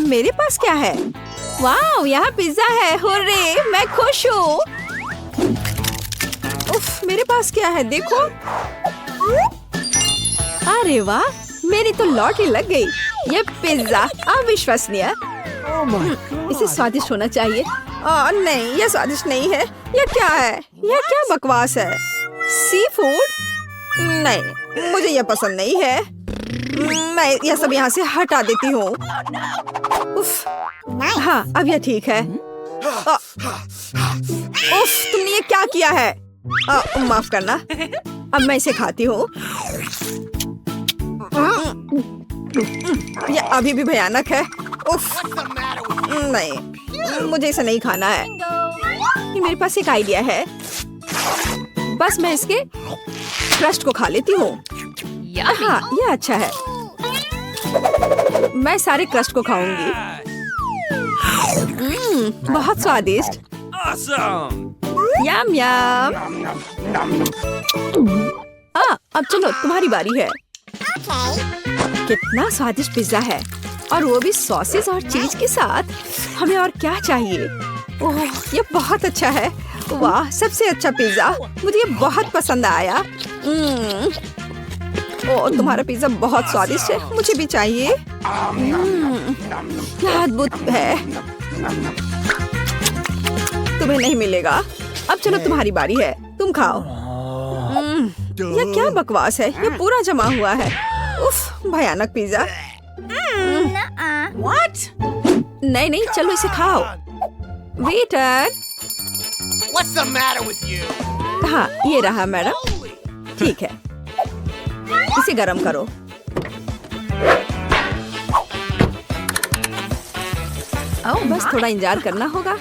मेरे पास क्या है? वाह, यहाँ पिज्जा है। हुर्रे, मैं खुश हूँ। उफ, मेरे पास क्या है देखो। अरे वाह, मेरी तो लॉटरी लग गई। ये पिज्जा अविश्वसनीय। इसे स्वादिष्ट होना चाहिए। नहीं, ये स्वादिष्ट नहीं है। ये क्या है? ये क्या बकवास है? Sea food? नहीं, मुझे ये पसंद नहीं है। मैं यह सब यहाँ से हटा देती हूँ। उफ, हाँ, अब यह ठीक है। उफ, तुमने ये क्या किया है? माफ करना। अब मैं इसे खाती हूँ। ये अभी भी भयानक है। उफ, नहीं, मुझे इसे नहीं खाना है। ये मेरे पास एक आइडिया है। बस मैं इसके क्रस्ट को खा लेती हूँ। हाँ, ये अच्छा है। मैं सारे क्रस्ट को खाऊंगी। बहुत स्वादिष्ट। यम यम। अब चलो, तुम्हारी बारी है। कितना स्वादिष्ट पिज्जा है, और वो भी सॉसेस और चीज के साथ। हमें और क्या चाहिए? ओह, ये बहुत अच्छा है। वाह, सबसे अच्छा पिज्जा। मुझे ये बहुत पसंद आया। ओह, तुम्हारा पिज्जा बहुत स्वादिष्ट है। मुझे भी चाहिए। क्या अद्भुत है। तुम्हें नहीं मिलेगा। अब चलो, तुम्हारी बारी है। तुम खाओ। यह क्या बकवास है? ये पूरा जमा हुआ है। उफ, भयानक पिज्जा। नहीं नहीं, चलो इसे खाओ। Waiter. What's the matter with you? हाँ, ये रहा मैडम। ठीक है, इसे गरम करो। बस थोड़ा इंतजार करना होगा।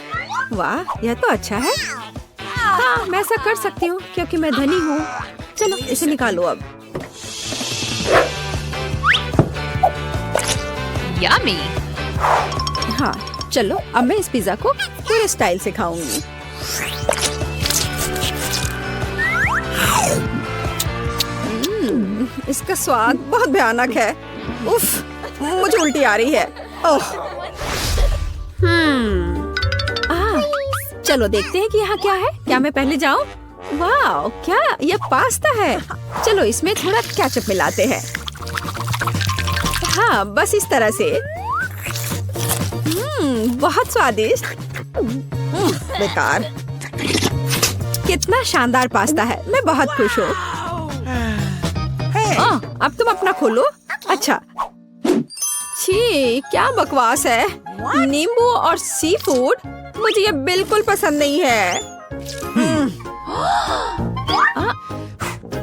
वाह, यह तो अच्छा है। हाँ, मैं ऐसा कर सकती हूँ क्योंकि मैं धनी हूँ। चलो, इसे निकालो अब। Yummy. हाँ, चलो, अब मैं इस पिज्जा को पूरे स्टाइल से खाऊंगी। इसका स्वाद बहुत भयानक है। उफ, मुझे उल्टी आ रही है। ओह। चलो देखते हैं कि यहाँ क्या है। क्या मैं पहले जाऊँ? वाह, क्या ये पास्ता है। चलो, इसमें थोड़ा केचप मिलाते हैं। हाँ, बस इस तरह से। बहुत स्वादिष्ट। बेकार। कितना शानदार पास्ता है। मैं बहुत खुश हूँ। अब तुम अपना खोलो। अच्छा। छी, क्या बकवास है। नींबू और सी फूड, मुझे ये बिल्कुल पसंद नहीं है।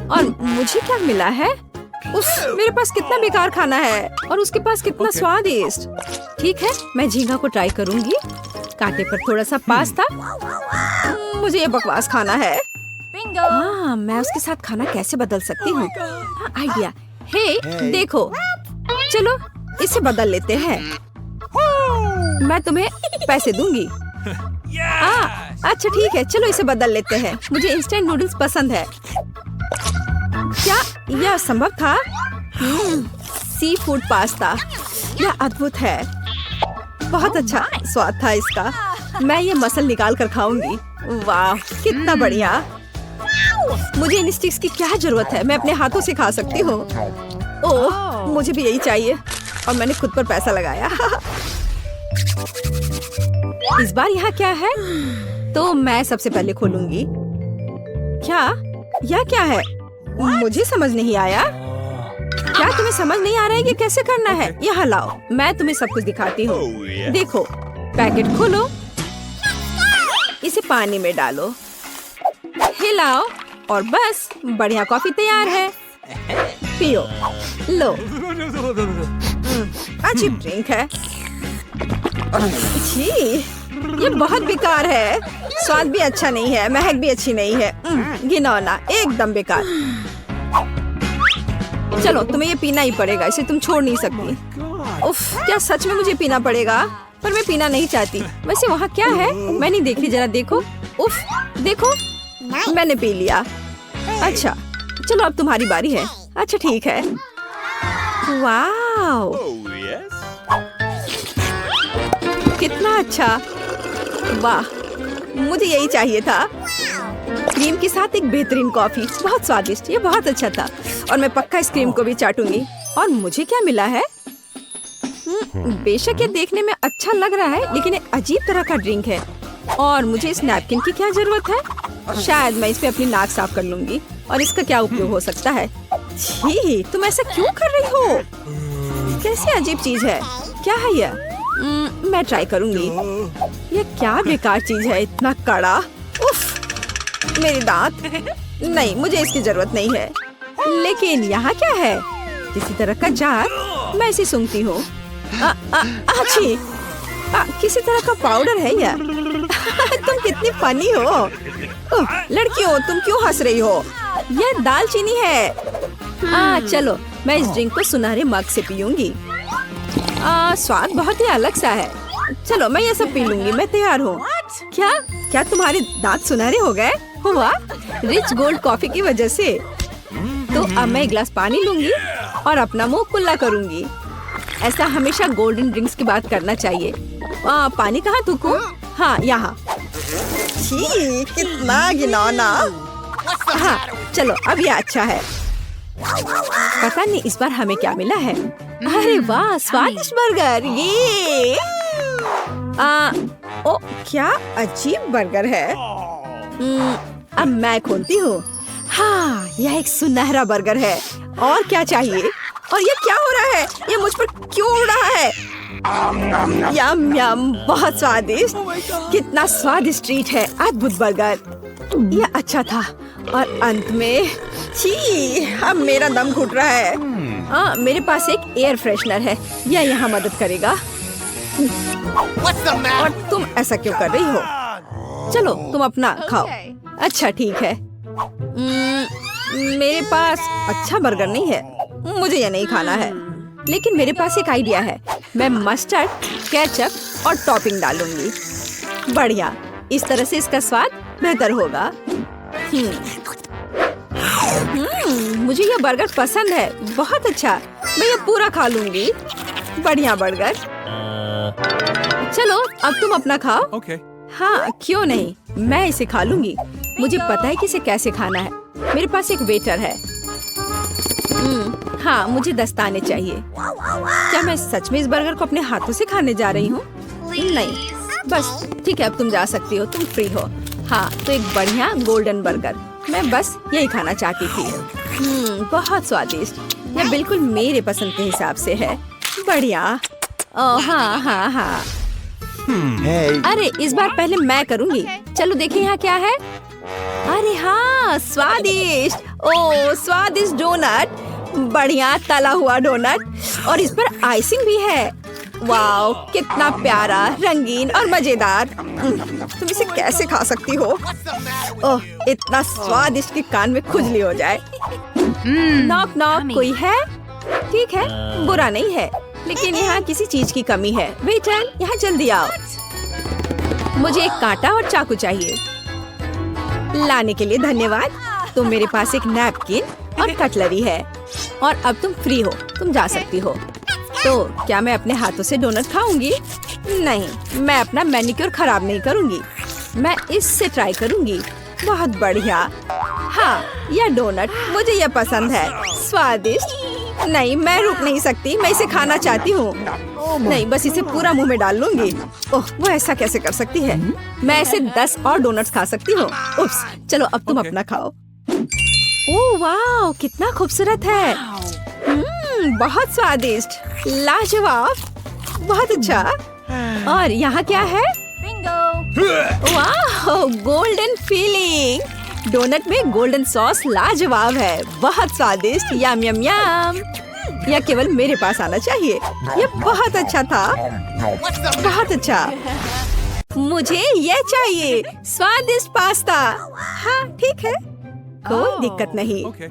और मुझे क्या मिला है? उफ, मेरे पास कितना बेकार खाना है, और उसके पास कितना स्वादिष्ट। ठीक है, मैं झींगा को ट्राई करूंगी। कांटे पर थोड़ा सा पास्ता। मुझे ये बकवास खाना है। हाँ, मैं उसके साथ खाना कैसे बदल सकती हूँ? आइडिया। हे, देखो, चलो इसे बदल लेते हैं। मैं तुम्हें पैसे दूंगी। अच्छा ठीक है, चलो इसे बदल लेते हैं। मुझे इंस्टेंट नूडल्स पसंद है। क्या यह संभव था? सी फूड पास्ता, यह अद्भुत है। बहुत अच्छा स्वाद था इसका। मैं ये मसल निकाल कर खाऊंगी। वाह, कितना बढ़िया। मुझे इन स्टिक्स की क्या जरूरत है? मैं अपने हाथों से खा सकती हूँ। ओह, मुझे भी यही चाहिए, और मैंने खुद पर पैसा लगाया। इस बार यहाँ क्या है? तो मैं सबसे पहले खोलूंगी। क्या? यह क्या है? मुझे समझ नहीं आया। क्या तुम्हें समझ नहीं आ रहा है कि कैसे करना है? यहाँ लाओ, मैं तुम्हें सब कुछ दिखाती हूँ। देखो, पैकेट खोलो, इसे पानी में डालो, हिलाओ, और बस बढ़िया कॉफी तैयार है। पियो। लो। अजीब ड्रिंक है। छी, ये बहुत बेकार है। स्वाद भी अच्छा नहीं है, महक भी अच्छी नहीं है। घिनौना, एकदम बेकार। चलो, तुम्हें ये पीना ही पड़ेगा, इसे तुम छोड़ नहीं सकती। उफ, क्या सच में मुझे पीना पड़ेगा? पर मैं पीना नहीं चाहती। वैसे वहाँ क्या है? मैं नहीं देख रही, जरा देखो। उफ, देखो, मैंने पी लिया। अच्छा, चलो अब तुम्हारी बारी है। अच्छा ठीक है। वाह, कितना अच्छा, वाह, मुझे यही चाहिए था। क्रीम के साथ एक बेहतरीन कॉफी, बहुत स्वादिष्ट, ये बहुत अच्छा था। और मैं पक्का इस क्रीम को भी चाटूंगी। और मुझे क्या मिला है? बेशक ये देखने में अच्छा लग रहा है, लेकिन एक अजीब तरह का ड्रिंक है। और मुझे इस नैपकिन की क्या जरूरत है? शायद मैं इस पे अपनी नाक साफ कर लूंगी। और इसका क्या उपयोग हो सकता है? छी, तुम ऐसा क्यों कर रही हो? कैसी अजीब चीज है, क्या है यह? मैं ट्राई करूंगी। ये क्या बेकार चीज है, इतना कड़ा। उफ, मेरे दांत। नहीं, मुझे इसकी जरूरत नहीं है। लेकिन यहाँ क्या है? किसी तरह का जार। मैं इसे सूंघती हूँ। अच्छी, किसी तरह का पाउडर है यह। तुम कितनी फनी हो। लड़कियों, तुम क्यों हंस रही हो? यह दालचीनी है। चलो, मैं इस ड्रिंक को सुनहरे मग से पीऊंगी। स्वाद बहुत ही अलग सा है। चलो, मैं ये सब पी लूंगी। मैं तैयार हूँ। क्या तुम्हारे दांत सुनहरे हो गए? वाह, रिच गोल्ड कॉफी की वजह से। तो अब मैं एक गिलास पानी लूंगी और अपना मुंह कुल्ला करूंगी। ऐसा हमेशा गोल्डन ड्रिंक्स की बात करना चाहिए। पानी कहाँ थूकूं? हाँ, यहाँ। छी, कितना घिनौना। हाँ, चलो, अब ये अच्छा है। पता नहीं इस बार हमें क्या मिला है। अरे वाह, स्वादिष्ट बर्गर। ये ओ, क्या अजीब बर्गर है। अब मैं खोलती हूँ। हाँ, यह एक सुनहरा बर्गर है। और क्या चाहिए? और ये क्या हो रहा है? ये मुझ पर क्यों उड़ रहा है? यम यम, बहुत स्वादिष्ट। कितना स्वादिष्ट ट्रीट है। अद्भुत बर्गर। यह अच्छा था। और अंत में, छी, अब मेरा दम घुट रहा है। मेरे पास एक एयर फ्रेशनर है। यह यहाँ मदद करेगा। और तुम ऐसा क्यों कर रही हो? चलो, तुम अपना खाओ। अच्छा, ठीक है। मेरे पास अच्छा बर्गर नहीं है। मुझे ये नहीं खाना है। लेकिन मेरे पास एक आइडिया है। मैं मस्टर्ड, केचप और टॉपिंग डालूंगी। बढ़िया, इस तरह से इसका स्वाद बेहतर होगा। मुझे ये बर्गर पसंद है। बहुत अच्छा, मैं ये पूरा खा लूंगी। बढ़िया बर्गर। चलो, अब तुम अपना खाओ। Okay. हाँ, क्यों नहीं, मैं इसे खा लूंगी। मुझे पता है कि इसे कैसे खाना है। मेरे पास एक वेटर है। हाँ, मुझे दस्ताने चाहिए। क्या मैं सच में इस बर्गर को अपने हाथों से खाने जा रही हूँ? नहीं, बस ठीक है, अब तुम जा सकती हो। तुम फ्री हो। हाँ, तो एक बढ़िया गोल्डन बर्गर। मैं बस यही खाना चाहती थी। बहुत स्वादिष्ट। यह बिल्कुल मेरे पसंद के हिसाब से है। बढ़िया। हाँ हाँ हाँ। अरे, इस बार पहले मैं करूँगी। चलो देखिए यहाँ क्या है। अरे हाँ, स्वादिष्ट। ओह, स्वादिष्ट डोनट। बढ़िया तला हुआ डोनट। और इस पर आइसिंग भी है। वाओ, कितना प्यारा, रंगीन और मजेदार। तुम इसे कैसे खा सकती हो? ओह, इतना स्वादिष्ट कि कान में खुजली हो जाए। नॉक नॉक, कोई है? ठीक है, बुरा नहीं है, लेकिन यहाँ किसी चीज की कमी है। वेटर, यहाँ जल्दी आओ। मुझे एक कांटा और चाकू चाहिए। लाने के लिए धन्यवाद। तो मेरे पास एक नैपकिन और कटलरी है। और अब तुम फ्री हो, तुम जा सकती हो। तो क्या मैं अपने हाथों से डोनट खाऊंगी? नहीं, मैं अपना मैनिक्योर खराब नहीं करूंगी। मैं इससे ट्राई करूंगी। बहुत बढ़िया। हाँ, यह डोनट, मुझे यह पसंद है। स्वादिष्ट। नहीं, मैं रुक नहीं सकती। मैं इसे खाना चाहती हूँ। नहीं, बस इसे पूरा मुंह में डाल लूंगी। ओह, वो ऐसा कैसे कर सकती है? मैं ऐसे 10 और डोनट्स खा सकती हूँ। उप्स, चलो अब तुम अपना खाओ। ओह वाह, कितना खूबसूरत है। बहुत स्वादिष्ट, लाजवाब, बहुत अच्छा। और यहाँ क्या है? वाह, गोल्डन फीलिंग। डोनट में गोल्डन सॉस लाजवाब है। बहुत स्वादिष्ट। यम यम यम। यह केवल मेरे पास आना चाहिए। यह बहुत अच्छा था। बहुत अच्छा। मुझे यह चाहिए, स्वादिष्ट पास्ता। हाँ, ठीक है, कोई दिक्कत नहीं। Okay.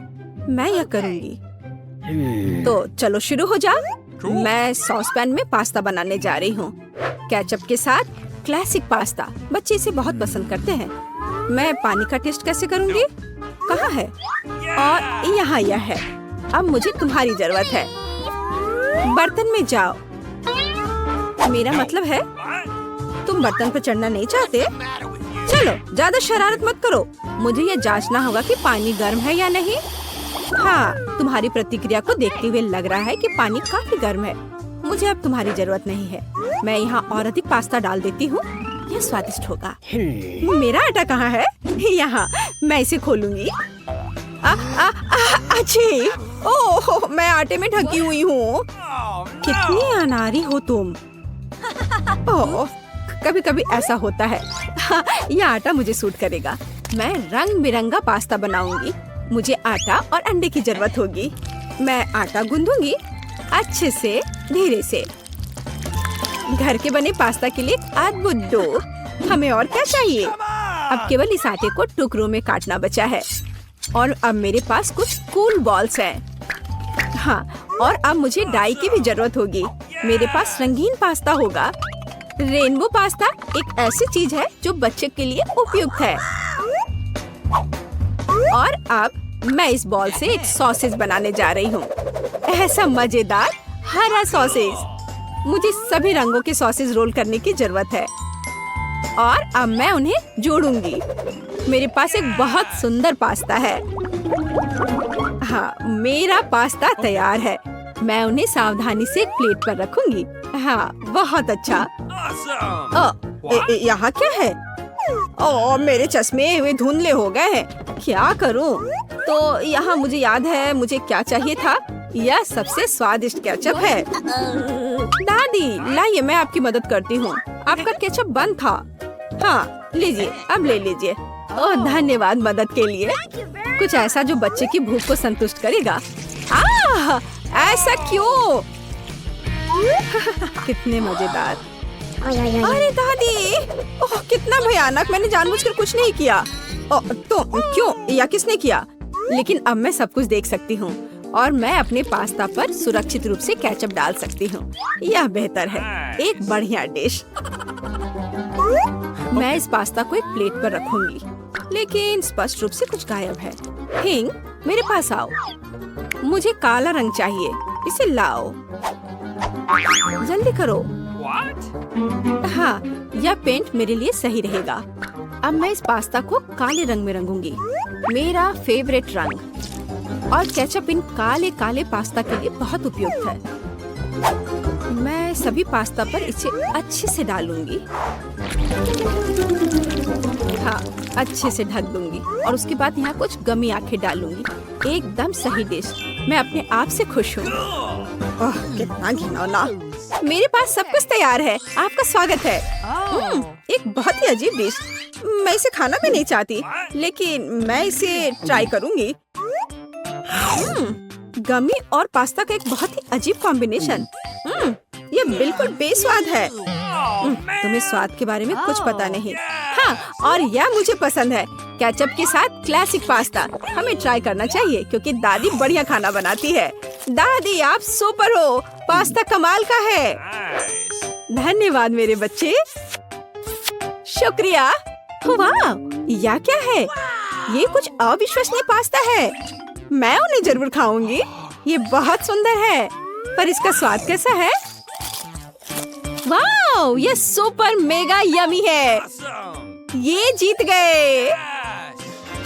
मैं यह करूँगी। तो चलो शुरू हो जा। मैं सॉस पैन में पास्ता बनाने जा रही हूँ। केचप के साथ क्लासिक पास्ता। बच्चे इसे बहुत पसंद करते हैं। मैं पानी का टेस्ट कैसे करूँगी? कहाँ है? और यहाँ यह है। अब मुझे तुम्हारी जरूरत है। बर्तन में जाओ। मेरा मतलब है तुम बर्तन पर चढ़ना नहीं चाहते? What's the matter with you? चलो ज्यादा शरारत मत करो। मुझे ये जांचना होगा कि पानी गर्म है या नहीं। हाँ, तुम्हारी प्रतिक्रिया को देखते हुए लग रहा है कि पानी काफी गर्म है। मुझे अब तुम्हारी जरूरत नहीं है। मैं यहाँ और अधिक पास्ता डाल देती हूँ। यह स्वादिष्ट होगा। मेरा आटा कहाँ है? यहाँ, मैं इसे खोलूंगी। अच्छी, ओह, मैं आटे में ढकी हुई हूँ। कितनी अनारी हो तुम। ओह, कभी कभी ऐसा होता है। हाँ, यह आटा मुझे सूट करेगा। मैं रंग बिरंगा पास्ता बनाऊंगी। मुझे आटा और अंडे की जरूरत होगी। मैं आटा गूंदूंगी अच्छे से, धीरे से। घर के बने पास्ता के लिए अद्भुत डो। हमें और क्या चाहिए? अब केवल इस आटे को टुकड़ों में काटना बचा है। और अब मेरे पास कुछ कूल बॉल्स हैं। हाँ, और अब मुझे डाई की भी जरूरत होगी। मेरे पास रंगीन पास्ता होगा। रेनबो पास्ता एक ऐसी चीज है जो बच्चे के लिए उपयुक्त है। और अब मैं इस बॉल से एक सॉसेज बनाने जा रही हूँ। ऐसा मजेदार हरा सॉसेज। मुझे सभी रंगों के सॉसेज रोल करने की जरूरत है। और अब मैं उन्हें जोड़ूंगी। मेरे पास एक बहुत सुंदर पास्ता है। हाँ, मेरा पास्ता तैयार है। मैं उन्हें सावधानी से एक प्लेट पर रखूंगी। हाँ, बहुत अच्छा। यहाँ क्या है? ओह, मेरे चश्मे वे धुंधले हो गए हैं। क्या करूं? तो यहाँ मुझे याद है मुझे क्या चाहिए था। यह सबसे स्वादिष्ट केचप है। दादी, लाइए, मैं आपकी मदद करती हूँ। आपका केचप बंद था। हाँ, लीजिए, अब ले लीजिए। ओह, धन्यवाद मदद के लिए। कुछ ऐसा जो बच्चे की भूख को संतुष्ट करेगा। ऐसा क्यों? कितने मजेदार। अरे दादी, ओह, कितना भयानक। मैंने जानबूझकर कुछ नहीं किया। तो क्यों या किसने किया? लेकिन अब मैं सब कुछ देख सकती हूँ और मैं अपने पास्ता पर सुरक्षित रूप से केचप डाल सकती हूँ। यह बेहतर है। एक बढ़िया डिश। मैं इस पास्ता को एक प्लेट पर रखूंगी, लेकिन स्पष्ट रूप से कुछ गायब है। हिंग, मेरे पास आओ। मुझे काला रंग चाहिए। इसे लाओ, जल्दी करो। हाँ, यह पेंट मेरे लिए सही रहेगा। अब मैं इस पास्ता को काले रंग में रंगूंगी, मेरा फेवरेट रंग। और केचप इन काले काले पास्ता के लिए बहुत उपयुक्त है। मैं सभी पास्ता पर इसे अच्छे से डालूंगी। हाँ, अच्छे से ढक दूंगी और उसके बाद यहाँ कुछ गमी आंखें डालूंगी। एकदम सही डिश। मैं अपने आप से खुश हूँ। ओह, कितना घिनौना। मेरे पास सब कुछ तैयार है। आपका स्वागत है। एक बहुत ही अजीब डिश। मैं इसे खाना भी नहीं चाहती, लेकिन मैं इसे ट्राई करूंगी। गमी और पास्ता का एक बहुत ही अजीब कॉम्बिनेशन। ये बिल्कुल बेस्वाद है। तुम्हें स्वाद के बारे में कुछ पता नहीं। हाँ, और यह मुझे पसंद है। केचप के साथ क्लासिक पास्ता। हमें ट्राई करना चाहिए क्योंकि दादी बढ़िया खाना बनाती है। दादी, आप सुपर हो। पास्ता कमाल का है। धन्यवाद मेरे बच्चे। शुक्रिया। वाह, यह क्या है? ये कुछ अविश्वसनीय पास्ता है। मैं उन्हें जरूर खाऊंगी। ये बहुत सुंदर है, पर इसका स्वाद कैसा है? वाह, ये सुपर मेगा यमी है। ये जीत गए।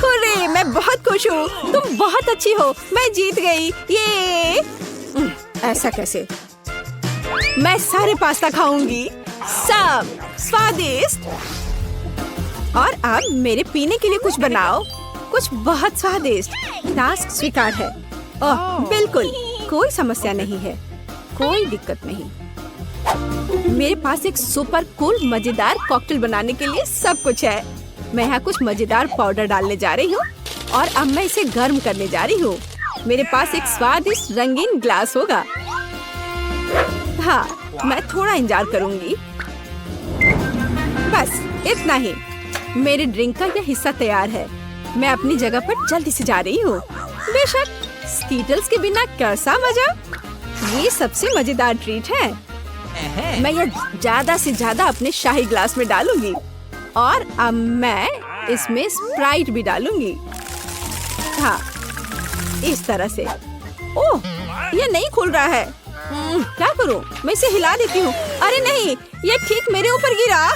हुर्रे, मैं बहुत खुश हूँ। तुम बहुत अच्छी हो। मैं जीत गई। ये ऐसा कैसे? मैं सारे पास्ता खाऊंगी, सब स्वादिष्ट। और अब मेरे पीने के लिए कुछ बनाओ, कुछ बहुत स्वादिष्ट। टास्क स्वीकार है। ओह, बिल्कुल, कोई समस्या नहीं है, कोई दिक्कत नहीं। मेरे पास एक सुपर कूल मजेदार कॉकटेल बनाने के लिए सब कुछ है। मैं यहाँ कुछ मजेदार पाउडर डालने जा रही हूँ और अब मैं इसे गर्म करने जा रही हूँ। मेरे पास एक स्वादिष्ट रंगीन ग्लास होगा। हाँ, मैं थोड़ा इंतजार करूँगी। बस इतना ही। मेरे ड्रिंक का यह हिस्सा तैयार है। मैं अपनी जगह पर जल्दी से जा रही हूँ। बेशक, स्कीटल्स के बिना कैसा मजा। ये सबसे मजेदार ट्रीट है। मैं यह ज्यादा से ज्यादा अपने शाही ग्लास में डालूंगी और अब मैं इसमें स्प्राइट भी डालूंगी। हाँ, इस तरह से। ओह, यह नहीं खुल रहा है। क्या करूं? मैं इसे हिला देती हूँ। अरे नहीं, ये ठीक मेरे ऊपर गिरा।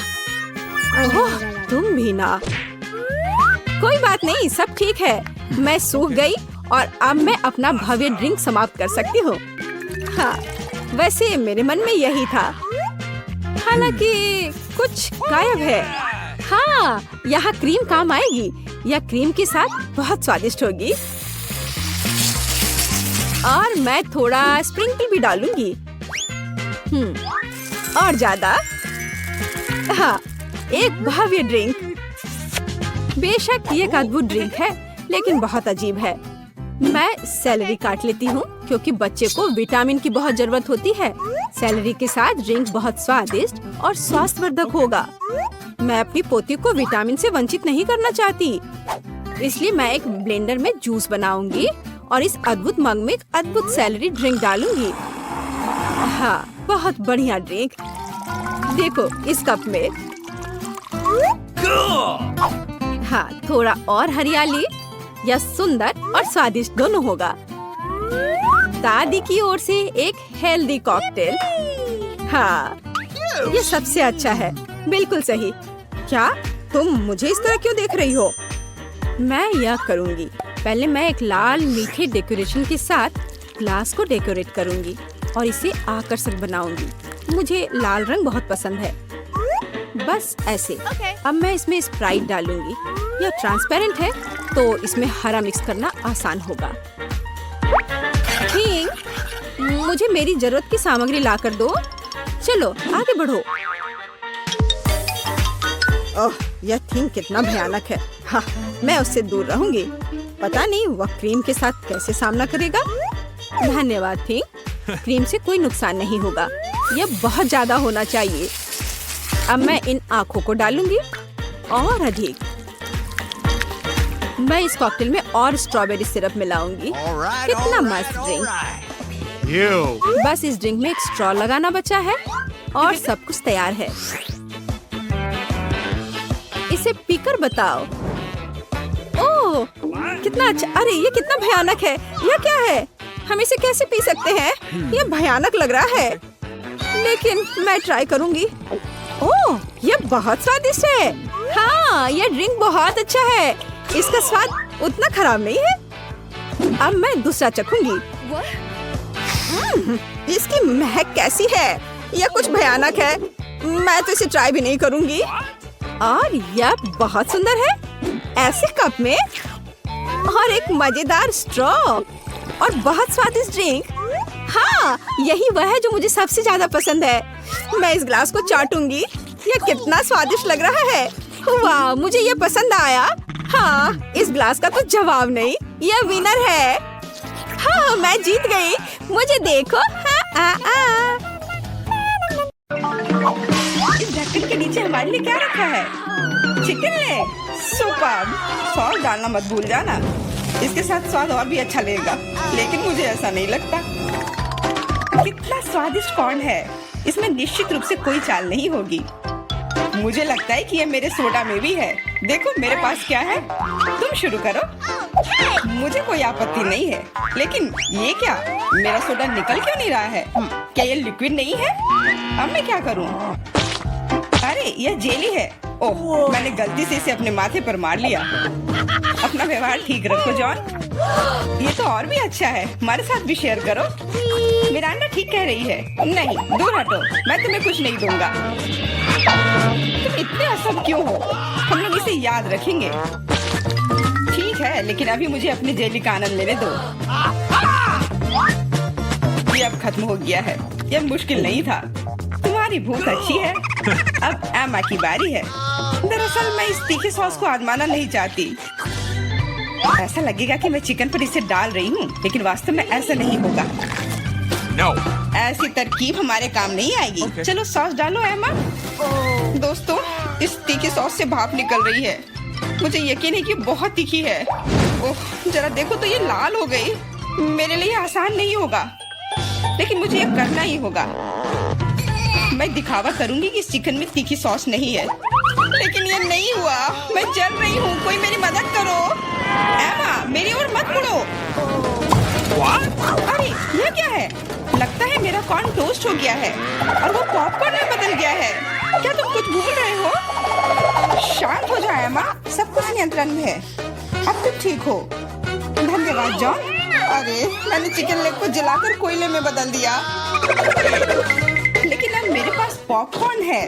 ओह, तुम भी ना। कोई बात नहीं, सब ठीक है। मैं सूख गई और अब मैं अपना भव्य ड्रिंक समाप्त कर सकती हूँ। हाँ, वैसे मेरे मन में यही था। हालांकि कुछ गायब है। हाँ, यहाँ क्रीम काम आएगी। यह क्रीम के साथ बहुत स्वादिष्ट होगी। और मैं थोड़ा स्प्रिंकल भी डालूंगी। और ज्यादा। हाँ, एक भव्य ड्रिंक। बेशक ये एक अद्भुत ड्रिंक है, लेकिन बहुत अजीब है। मैं सेलेरी काट लेती हूँ क्योंकि बच्चे को विटामिन की बहुत जरूरत होती है। सेलेरी के साथ ड्रिंक बहुत स्वादिष्ट और स्वास्थ्यवर्धक होगा। मैं अपनी पोती को विटामिन से वंचित नहीं करना चाहती, इसलिए मैं एक ब्लेंडर में जूस बनाऊंगी और इस अद्भुत मग में एक अद्भुत सेलेरी ड्रिंक डालूंगी। हाँ, बहुत बढ़िया ड्रिंक। देखो इस कप में। हाँ, थोड़ा और हरियाली। यह सुंदर और स्वादिष्ट दोनों होगा। दादी की ओर से एक हेल्दी कॉकटेल। हाँ, ये सबसे अच्छा है। बिल्कुल सही। क्या तुम मुझे इस तरह क्यों देख रही हो? मैं यह करूँगी। पहले मैं एक लाल मीठे डेकोरेशन के साथ ग्लास को डेकोरेट करूँगी और इसे आकर्षक बनाऊंगी। मुझे लाल रंग बहुत पसंद है। बस ऐसे। अब मैं इसमें स्प्राइट डालूंगी। यह ट्रांसपेरेंट है तो इसमें हरा मिक्स करना आसान होगा। ठीक, मुझे मेरी जरूरत की सामग्री ला कर दो। चलो आगे बढ़ो। ओह, यह थिंग कितना भयानक है। हाँ, मैं उससे दूर रहूंगी। पता नहीं वह क्रीम के साथ कैसे सामना करेगा। धन्यवाद थिंग। क्रीम से कोई नुकसान नहीं होगा। यह बहुत ज्यादा होना चाहिए। अब मैं इन आँखों को डालूंगी और अधिक। मैं इस कॉकटेल में और स्ट्रॉबेरी सिरप मिलाऊंगी। कितना मस्त ड्रिंक। बस इस ड्रिंक में एक स्ट्रॉ लगाना बचा है और सब कुछ तैयार है। इसे पीकर बताओ। ओह, कितना अच्छा। अरे ये कितना भयानक है। यह क्या है? हम इसे कैसे पी सकते हैं? यह भयानक लग रहा है, लेकिन मैं ट्राई करूंगी। ओह, यह बहुत स्वादिष्ट है। हाँ, यह ड्रिंक बहुत अच्छा है। इसका स्वाद उतना खराब नहीं है। अब मैं दूसरा चखूंगी। इसकी महक कैसी है? यह कुछ भयानक है। मैं तो इसे ट्राई भी नहीं करूंगी। और यह बहुत सुंदर है। ऐसे कप में और एक मजेदार स्ट्रॉ और बहुत स्वादिष्ट ड्रिंक। हाँ, यही वह है जो मुझे सबसे ज्यादा पसंद है। मैं इस ग्लास को चाटूंगी। यह कितना स्वादिष्ट लग रहा है। वाह, मुझे यह पसंद आया। हाँ, इस ग्लास का तो जवाब नहीं। यह विनर है। हाँ, मैं जीत गई। मुझे देखो। इस ढक्कन के नीचे हमारे लिए क्या रखा है? Chicken leg. सुपर्ब। सॉस डालना मत भूल जाना। इसके साथ स्वाद और भी अच्छा लगेगा, लेकिन मुझे ऐसा नहीं लगता। कितना स्वादिष्ट कॉर्न है। इसमें निश्चित रूप से कोई चाल नहीं होगी। मुझे लगता है कि ये मेरे सोडा में भी है। देखो मेरे पास क्या है। तुम शुरू करो। मुझे कोई आपत्ति नहीं है, लेकिन ये क्या? मेरा सोडा निकल क्यों नहीं रहा है? क्या ये लिक्विड नहीं है? अब मैं क्या करूं? अरे यह जेली है। ओह, मैंने गलती से इसे अपने माथे पर मार लिया। अपना व्यवहार ठीक रखो जॉन। ये तो और भी अच्छा है। हमारे साथ भी शेयर करो। मिरांडा ठीक कह रही है। नहीं, दूर हटो। मैं तुम्हें कुछ नहीं दूंगा। तुम इतने असम क्यों हो? हम लोग इसे याद रखेंगे। ठीक है, लेकिन अभी मुझे अपनी जेली का आनंद लेने दो। ये अब खत्म हो गया है। यह मुश्किल नहीं था। तुम्हारी भूख अच्छी है। अब एमा की बारी है। दरअसल मैं इस तीखे सॉस को आजमाना नहीं चाहती। ऐसा लगेगा कि मैं चिकन पर इसे डाल रही हूँ, लेकिन वास्तव में ऐसा नहीं होगा। No. ऐसी तरकीब हमारे काम नहीं आएगी। Okay. चलो सॉस डालो एमा। दोस्तों, इस तीखी सॉस से भाप निकल रही है। मुझे यकीन है कि बहुत तीखी है। ओह, जरा देखो तो ये लाल हो गई। मेरे लिए आसान नहीं होगा, लेकिन मुझे ये करना ही होगा। मैं दिखावा करूंगी कि इस चिकन में तीखी सॉस नहीं है, लेकिन ये नहीं हुआ। मैं जल रही हूँ। कोई मेरी मदद करो। एमा, मेरी ओर मत मुड़ो। अरे ये क्या है? लगता है मेरा कॉर्न टोस्ट हो गया है और वो पॉपकॉर्न में बदल गया है। क्या तुम कुछ भूल रहे हो? शांत हो जाओ एमा, सब कुछ नियंत्रण में है। अब तुम ठीक हो। धन्यवाद जॉन। अरे मैंने चिकन लेग को जलाकर कोयले में बदल दिया, लेकिन अब मेरे पास पॉपकॉर्न है।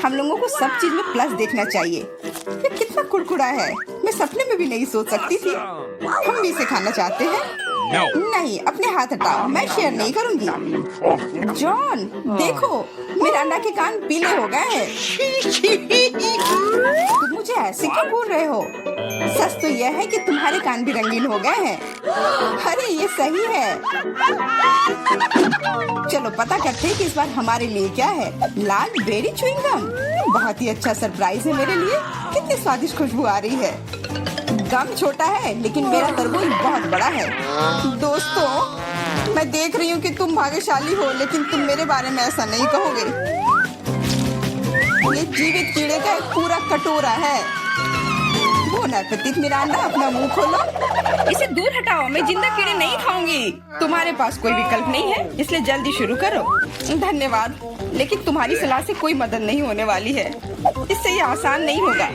हम लोगों को सब चीज में प्लस देखना चाहिए। ये कितना कुड़कुड़ा है, मैं सपने में भी नहीं सोच सकती थी। हम भी इसे खाना चाहते हैं। नहीं, अपने हाथ हटाओ, मैं शेयर नहीं करूंगी। जॉन देखो, मेरे अंडा के कान पीले हो गए हैं। तुम मुझे ऐसे क्यों बोल रहे हो? सच तो यह है कि तुम्हारे कान भी रंगीन हो गए हैं। अरे ये सही है। चलो पता करते हैं कि इस बार हमारे लिए क्या है। लाल बेरी च्युइंगम, बहुत ही अच्छा सरप्राइज है मेरे लिए। कितनी स्वादिष्ट खुशबू आ रही है। गम छोटा है लेकिन मेरा तरबूज बहुत बड़ा है। दोस्तों, मैं देख रही हूँ कि तुम भाग्यशाली हो, लेकिन तुम मेरे बारे में ऐसा नहीं कहोगे। ये जीवित कीड़े का एक पूरा कटोरा है। बोन एपेटिट मिरांडा, अपना मुंह खोलो। इसे दूर हटाओ, मैं जिंदा कीड़े नहीं खाऊंगी। तुम्हारे पास कोई विकल्प नहीं है, इसलिए जल्दी शुरू करो। धन्यवाद, लेकिन तुम्हारी सलाह से कोई मदद नहीं होने वाली है। इससे ये आसान नहीं होगा।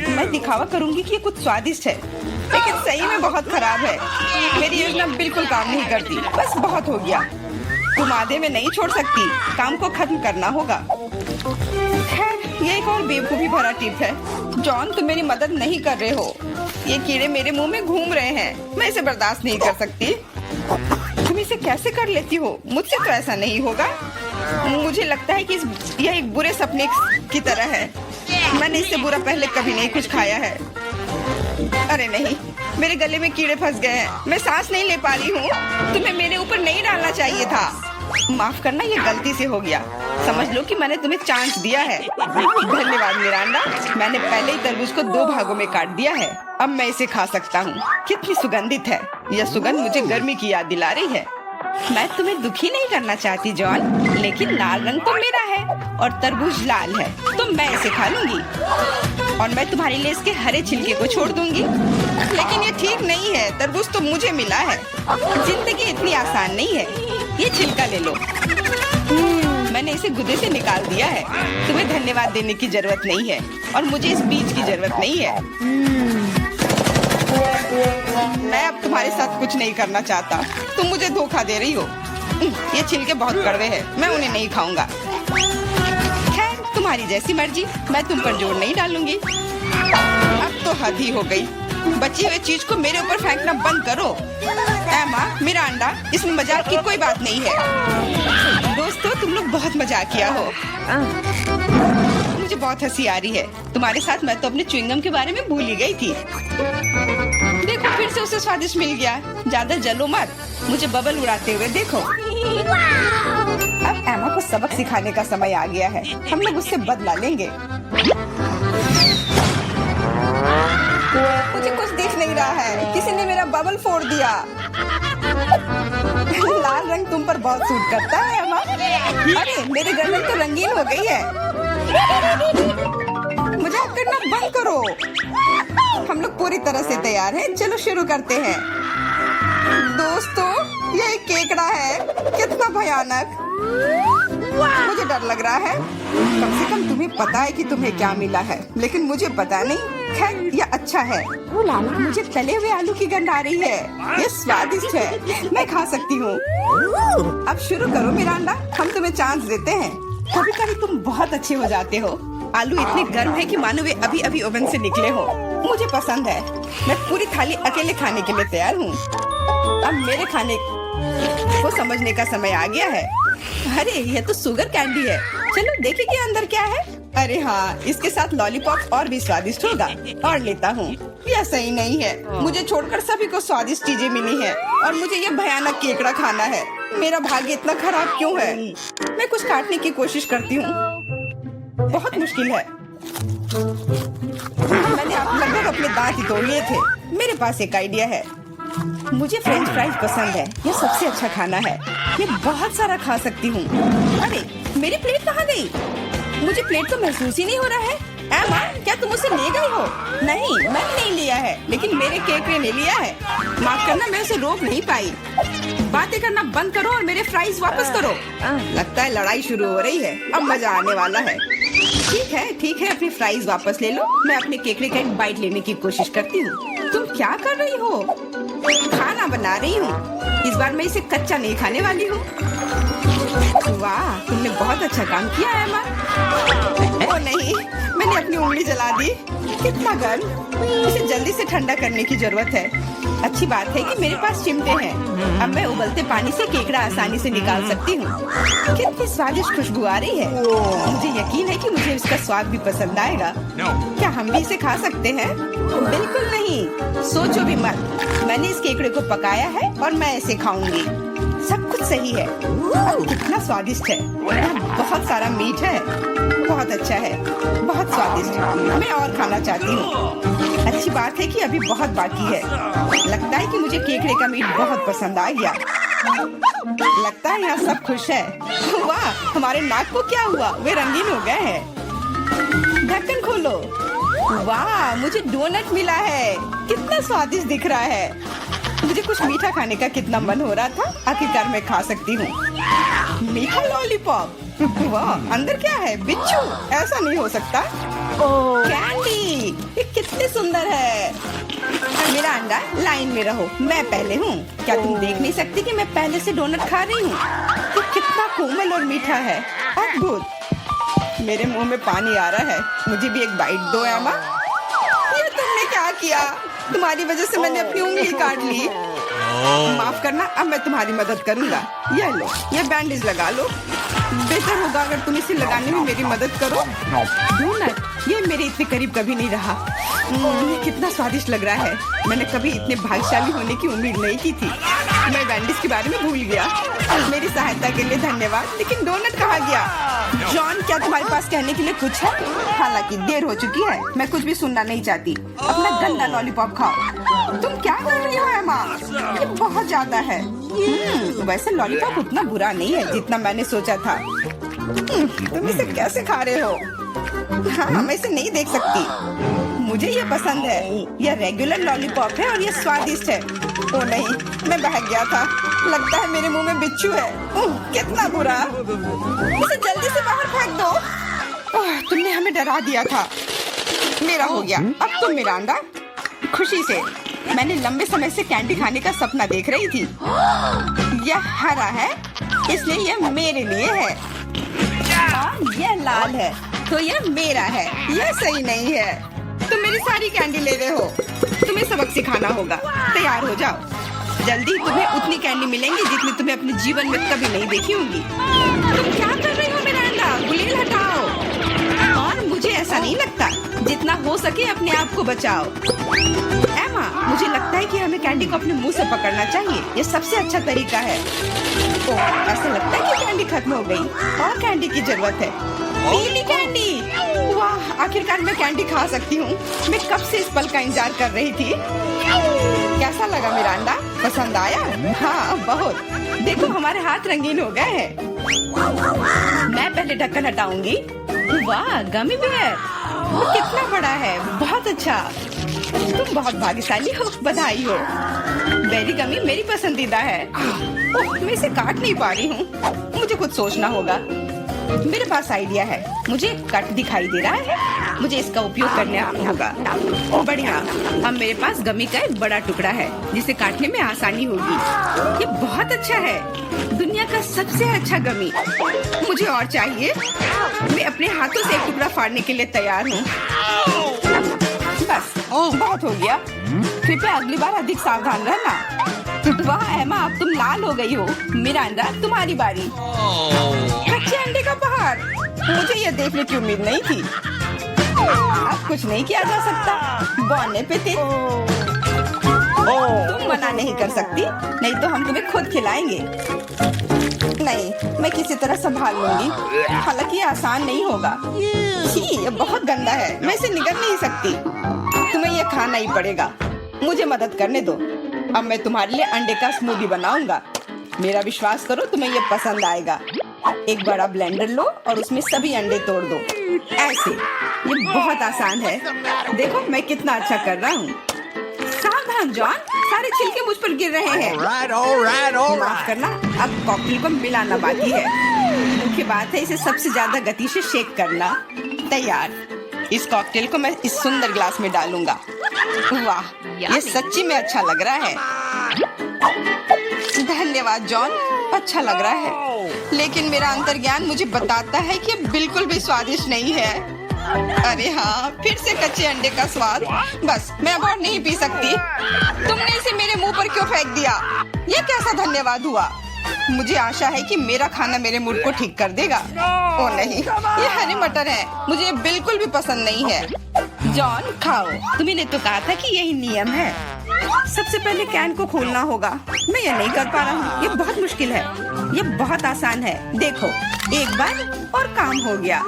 मैं दिखावा करूंगी कि ये कुछ स्वादिष्ट है, लेकिन सही में बहुत खराब है। मेरी योजना बिल्कुल काम नहीं करती। बस बहुत हो गया। तुम आधे में नहीं छोड़ सकती, काम को खत्म करना होगा। खैर, ये एक और बेवकूफी भरा टिप है। जॉन, तुम मेरी मदद नहीं कर रहे हो। ये कीड़े मेरे मुंह में घूम रहे हैं। मैं इसे बर्दाश्त नहीं कर सकती। तुम इसे कैसे कर लेती हो? मुझसे तो ऐसा नहीं होगा। मुझे लगता है कि यह एक बुरे सपने की तरह है। मैंने इससे बुरा पहले कभी नहीं कुछ खाया है। अरे नहीं, मेरे गले में कीड़े फंस गए हैं। मैं सांस नहीं ले पा रही हूँ। तुम्हें मेरे ऊपर नहीं डालना चाहिए था। माफ करना, ये गलती से हो गया। समझ लो कि मैंने तुम्हें चांस दिया है। धन्यवाद मिरांडा। मैंने पहले ही तरबूज को 2 भागों में काट दिया है। अब मैं इसे खा सकता हूँ। कितनी सुगंधित है। यह सुगंध मुझे गर्मी की याद दिला रही है। मैं तुम्हें दुखी नहीं करना चाहती जॉन, लेकिन लाल रंग तो मेरा है और तरबूज लाल है, तो मैं इसे खा लूंगी और मैं तुम्हारे लिए इसके हरे छिलके को छोड़ दूंगी। लेकिन ये ठीक नहीं है। तरबूज तो मुझे मिला है। जिंदगी इतनी आसान नहीं है। ये छिलका ले लो। मैंने इसे गुदे से निकाल दिया है। तुम्हें धन्यवाद देने की जरूरत नहीं है और मुझे इस बीज की जरूरत नहीं है। मैं अब तुम्हारे साथ कुछ नहीं करना चाहता। तुम मुझे धोखा दे रही हो। ये छिलके बहुत कड़वे हैं, मैं उन्हें नहीं खाऊंगा। खैर, तुम्हारी जैसी मर्जी, मैं तुम पर जोर नहीं डालूंगी। अब तो हद ही हो गई। बची हुई चीज को मेरे ऊपर फेंकना बंद करो। एमा, मिरांडा, इसमें मजाक की कोई बात नहीं है। दोस्तों, तुम लोग बहुत मजाक किया हो। मुझे बहुत हंसी आ रही है। तुम्हारे साथ मैं तो अपने च्युइंगम के बारे में भूल ही गई थी। देखो, फिर से उसे स्वादिष्ट मिल गया। ज्यादा जलो मत, मुझे बबल उड़ाते हुए देखो। अब एमा को सबक सिखाने का समय आ गया है। हम लोग उससे बदला लेंगे। मुझे कुछ दिख नहीं रहा है। किसी ने मेरा बबल फोड़ दिया। लाल रंग तुम पर बहुत सूट करता है एमा। अरे, मेरी गर्दन तो रंगीन हो गई है। मजाक करना बंद करो। हम लोग पूरी तरह से तैयार हैं। चलो शुरू करते हैं। दोस्तों, ये एक केकड़ा है। कितना भयानक। मुझे डर लग रहा है। कम से कम तुम्हें पता है कि तुम्हें क्या मिला है, लेकिन मुझे पता नहीं। खैर, यह अच्छा है। मुझे तले हुए आलू की गंध आ रही है। ये स्वादिष्ट है, मैं खा सकती हूँ। अब शुरू करो मिरांडा, हम तुम्हें चांस देते हैं। कभी कभी तुम बहुत अच्छे हो जाते हो। आलू इतने गर्म है कि मानो वे अभी अभी ओवन से निकले हो। मुझे पसंद है। मैं पूरी थाली अकेले खाने के लिए तैयार हूँ। अब मेरे खाने को समझने का समय आ गया है। अरे, यह तो शुगर कैंडी है। चलो देखें कि अंदर क्या है। अरे हाँ, इसके साथ लॉलीपॉप और भी स्वादिष्ट होगा। और लेता हूँ। यह सही नहीं है। मुझे छोड़कर सभी को स्वादिष्ट चीजें मिली हैं और मुझे यह भयानक केकड़ा खाना है। मेरा भाग्य इतना खराब क्यों है? मैं कुछ काटने की कोशिश करती हूँ। बहुत मुश्किल है। मैंने लगभग अपने दांत ही तोड़ लिए थे। मेरे पास एक आइडिया है। मुझे फ्रेंच फ्राइज पसंद है। यह सबसे अच्छा खाना है। मैं बहुत सारा खा सकती हूँ। अरे, मेरी प्लेट कहाँ गई? मुझे प्लेट तो महसूस ही नहीं हो रहा है। एमा, क्या तुम उसे ले गई हो? नहीं, मैंने नहीं लिया है, लेकिन मेरे केकड़े ने लिया है। माफ करना, मैं उसे रोक नहीं पाई। बातें करना बंद करो और मेरे फ्राइज वापस करो। लगता है लड़ाई शुरू हो रही है, अब मजा आने वाला है। ठीक है, अपनी फ्राइज वापस ले लो। मैं अपने केकड़े का एक बाइट लेने की कोशिश करती हूँ। तुम क्या कर रही हो? खाना बना रही हूँ। इस बार मैं इसे कच्चा नहीं खाने वाली हूँ। वाह, तुमने बहुत अच्छा काम किया है एमा। ओ नहीं, मैंने अपनी उंगली जला दी। कितना गर्म, इसे जल्दी से ठंडा करने की जरूरत है। अच्छी बात है कि मेरे पास चिमटे हैं। अब मैं उबलते पानी से केकड़ा आसानी से निकाल सकती हूँ। कितनी स्वादिष्ट खुशबू आ रही है। मुझे यकीन है कि मुझे इसका स्वाद भी पसंद आएगा। क्या हम भी इसे खा सकते हैं? बिल्कुल नहीं, सोचो भी मत। मैंने इस केकड़े को पकाया है और मैं इसे खाऊंगी। सब कुछ सही है। कितना स्वादिष्ट है। बहुत सारा मीठ है। बहुत अच्छा है, बहुत स्वादिष्ट। मैं और खाना चाहती हूँ। अच्छी बात है कि अभी बहुत बाकी है। लगता है कि मुझे केकड़े का मीट बहुत पसंद आ गया। लगता है यहाँ सब खुश है। वाह, हमारे नाक को क्या हुआ? वे रंगीन हो गए हैं। ढक्कन खोलो। वाह, मुझे डोनट मिला है। कितना स्वादिष्ट दिख रहा है। मुझे कुछ मीठा खाने का कितना मन हो रहा था। आखिरकार मैं खा सकती हूँ। मीठा लॉलीपॉप। वाह, अंदर क्या है? बिच्छू? ऐसा नहीं हो सकता। कैंडी, ये कितनी सुंदर है। मेरा अंडा, लाइन में रहो, मैं पहले हूँ। क्या तुम देख नहीं सकती कि मैं पहले से डोनट खा रही हूँ? ये कितना कोमल और मीठा है। अद्भुत। मेरे मुंह में पानी आ रहा है। मुझे भी एक बाइट दो एमा। ये तुमने क्या किया? तुम्हारी वजह से मैंने अपनी उंगली काट ली। माफ करना, अब मैं तुम्हारी मदद करूंगा। ये लो, ये बैंडेज लगा लो। बेहतर होगा अगर तुम इसे लगाने में मेरी मदद करो। डोनट, ये मेरे इतने करीब कभी नहीं रहा। ये कितना स्वादिष्ट लग रहा है। मैंने कभी इतने भाग्यशाली होने की उम्मीद नहीं की थी। मैं बैंडेज के बारे में भूल गया। मेरी सहायता के लिए धन्यवाद। लेकिन डोनट कहाँ गया? जॉन, क्या तुम्हारे पास कहने के लिए कुछ है? हालांकि देर हो चुकी है, मैं कुछ भी सुनना नहीं चाहती। अपना गंदा लॉलीपॉप खाओ। तुम क्या कर रही हो एमा? ये बहुत ज्यादा है। वैसे लॉलीपॉप उतना बुरा नहीं है जितना मैंने सोचा था। तुम इसे कैसे खा रहे हो? हाँ, मैं इसे नहीं देख सकती। मुझे ये पसंद है। यह रेगुलर लॉलीपॉप है और ये स्वादिष्ट है। ओ नहीं, मैं बहक गया था। लगता है मेरे मुंह में बिच्छू है। कितना बुरा। इसे जल्दी से बाहर फेंक दो। तुमने हमें डरा दिया था। मेरा हो गया। अब तुम मिरांडा। खुशी से। मैंने लंबे समय से कैंडी खाने का सपना देख रही थी। यह हरा है, इसलिए यह मेरे लिए है। यह लाल है, तो यह मेरा है। यह सही नहीं है। तुम मेरी सारी कैंडी ले रहे हो। तुम्हें सबक सिखाना होगा। तैयार हो जाओ। जल्दी तुम्हें उतनी कैंडी मिलेंगी जितनी तुम्हें अपने जीवन में कभी नहीं देखी होंगी। तुम क्या कर रही हो मिरांडा? गुलेल हटाओ। और मुझे ऐसा नहीं लगता। जितना हो सके अपने आप को बचाओ। एमा, मुझे लगता है कि हमें कैंडी को अपने मुंह से पकड़ना चाहिए। ये सबसे अच्छा तरीका है। ऐसा लगता है कि कैंडी खत्म हो गई और कैंडी की जरूरत है। पीली कैंडी। वाह, आखिरकार मैं कैंडी खा सकती हूँ। मैं कब से इस पल का इंतजार कर रही थी। कैसा लगा मिरांडा? पसंद आया? हाँ, बहुत। देखो, हमारे हाथ रंगीन हो गए हैं। मैं पहले ढक्कन हटाऊंगी। वाह, गमी बेयर। वो कितना बड़ा है। बहुत अच्छा। तुम बहुत भाग्यशाली हो। बधाई हो। बेरी गमी मेरी पसंदीदा है। मैं इसे काट नहीं पा रही हूँ। मुझे कुछ सोचना होगा। मेरे पास आइडिया है। मुझे कट दिखाई दे रहा है। मुझे इसका उपयोग करना होगा। बढ़िया। अब मेरे पास गमी का एक बड़ा टुकड़ा है जिसे काटने में आसानी होगी। ये बहुत अच्छा है। दुनिया का सबसे अच्छा गमी। मुझे और चाहिए। मैं अपने हाथों से एक टुकड़ा फाड़ने के लिए तैयार हूँ। बस, बहुत हो गया। कृपया अगली बार अधिक सावधान रहना। वाह एमा, अब तुम लाल हो गई हो। मिरांडा, तुम्हारी बारी। कच्चे अंडे का पहाड़। मुझे यह देखने की उम्मीद नहीं थी। अब कुछ नहीं किया जा सकता। बौने पे थे। तुम मना नहीं कर सकती, नहीं तो हम तुम्हें खुद खिलाएंगे। नहीं, मैं किसी तरह संभाल लूंगी। हालांकि ये आसान नहीं होगा। ये बहुत गंदा है। मैं इसे निगल नहीं सकती। तुम्हें यह खाना ही पड़ेगा। मुझे मदद करने दो। अब मैं तुम्हारे लिए अंडे का स्मूदी बनाऊंगा। मेरा विश्वास करो, तुम्हें यह पसंद आएगा। एक बड़ा ब्लेंडर लो और उसमें सभी अंडे तोड़ दो। ऐसे, ये बहुत आसान है। देखो मैं कितना अच्छा कर रहा हूँ। सावधान जॉन, सारे छिलके मुझ पर गिर रहे हैं। माफ करना, अब कॉकटेल को मिलाना बाकी है। मुख्य बात है इसे सबसे ज्यादा गति से शेक करना। तैयार। इस कॉकटेल को मैं इस सुंदर ग्लास में डालूंगा। वाह, ये सच्ची में अच्छा लग रहा है। धन्यवाद जॉन, अच्छा लग रहा है। लेकिन मेरा अंतर्ज्ञान मुझे बताता है कि ये बिल्कुल भी स्वादिष्ट नहीं है। अरे हाँ, फिर से कच्चे अंडे का स्वाद। बस, मैं अब और नहीं पी सकती। तुमने इसे मेरे मुंह पर क्यों फेंक दिया? ये कैसा धन्यवाद हुआ? मुझे आशा है कि मेरा खाना मेरे मूड को ठीक कर देगा। ओ नहीं, ये हरे मटर है, मुझे बिल्कुल भी पसंद नहीं है। जॉन खाओ, तुम्ही तो कहा था कि यही नियम है। सबसे पहले कैन को खोलना होगा। मैं ये नहीं कर पा रहा हूँ, ये बहुत मुश्किल है। ये बहुत आसान है, देखो एक बार और काम हो गया।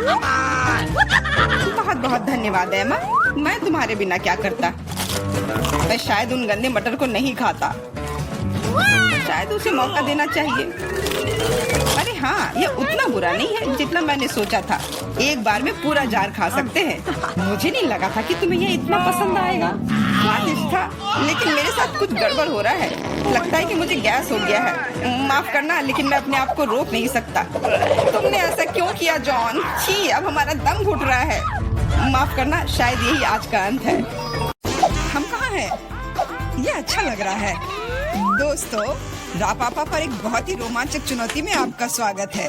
बहुत बहुत धन्यवाद एमा, मैं तुम्हारे बिना क्या करता। मैं शायद उन गंदे मटर को नहीं खाता, शायद उसे मौका देना चाहिए। अरे हाँ, ये उतना बुरा नहीं है जितना मैंने सोचा था। एक बार में पूरा जार खा सकते हैं। मुझे नहीं लगा था कि तुम्हें ये इतना पसंद आएगा। स्वादिष्ट था, लेकिन मेरे साथ कुछ गड़बड़ हो रहा है। लगता है कि मुझे गैस हो गया है। माफ करना, लेकिन मैं अपने आप को रोक नहीं सकता। तुमने ऐसा क्यों किया जॉन? छी, अब हमारा दम घुट रहा है। माफ करना, शायद यही आज का अंत है। हम कहाँ हैं? ये अच्छा लग रहा है। दोस्तों, रापापा पर एक बहुत ही रोमांचक चुनौती में आपका स्वागत है।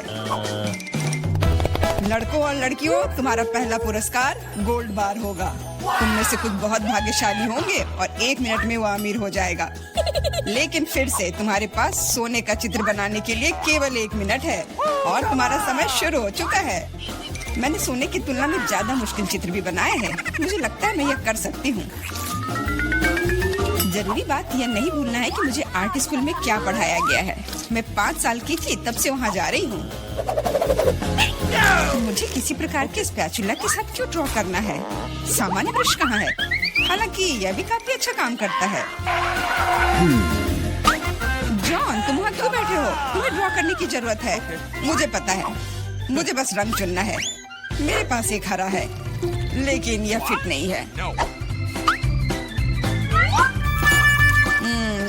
लड़कों और लड़कियों, तुम्हारा पहला पुरस्कार गोल्ड बार होगा। तुम में से कुछ बहुत भाग्यशाली होंगे और 1 मिनट में वो अमीर हो जाएगा। लेकिन फिर से तुम्हारे पास सोने का चित्र बनाने के लिए केवल 1 मिनट है और तुम्हारा समय शुरू हो चुका है। मैंने सोने की तुलना में ज्यादा मुश्किल चित्र भी बनाए हैं। मुझे लगता है मैं यह कर सकती हूँ। जरूरी बात यह नहीं भूलना है कि मुझे आर्ट स्कूल में क्या पढ़ाया गया है। मैं 5 साल की थी तब से वहाँ जा रही हूँ। मुझे किसी प्रकार के स्पैचुला के साथ क्यों ड्रॉ करना है? सामान्य ब्रश कहाँ है? हालांकि यह भी काफी अच्छा काम करता है। जॉन, तुम वहाँ क्यों बैठे हो? तुम्हें ड्रॉ करने की जरूरत है। मुझे पता है, मुझे बस रंग चुनना है। मेरे पास एक हरा है, लेकिन यह फिट नहीं है।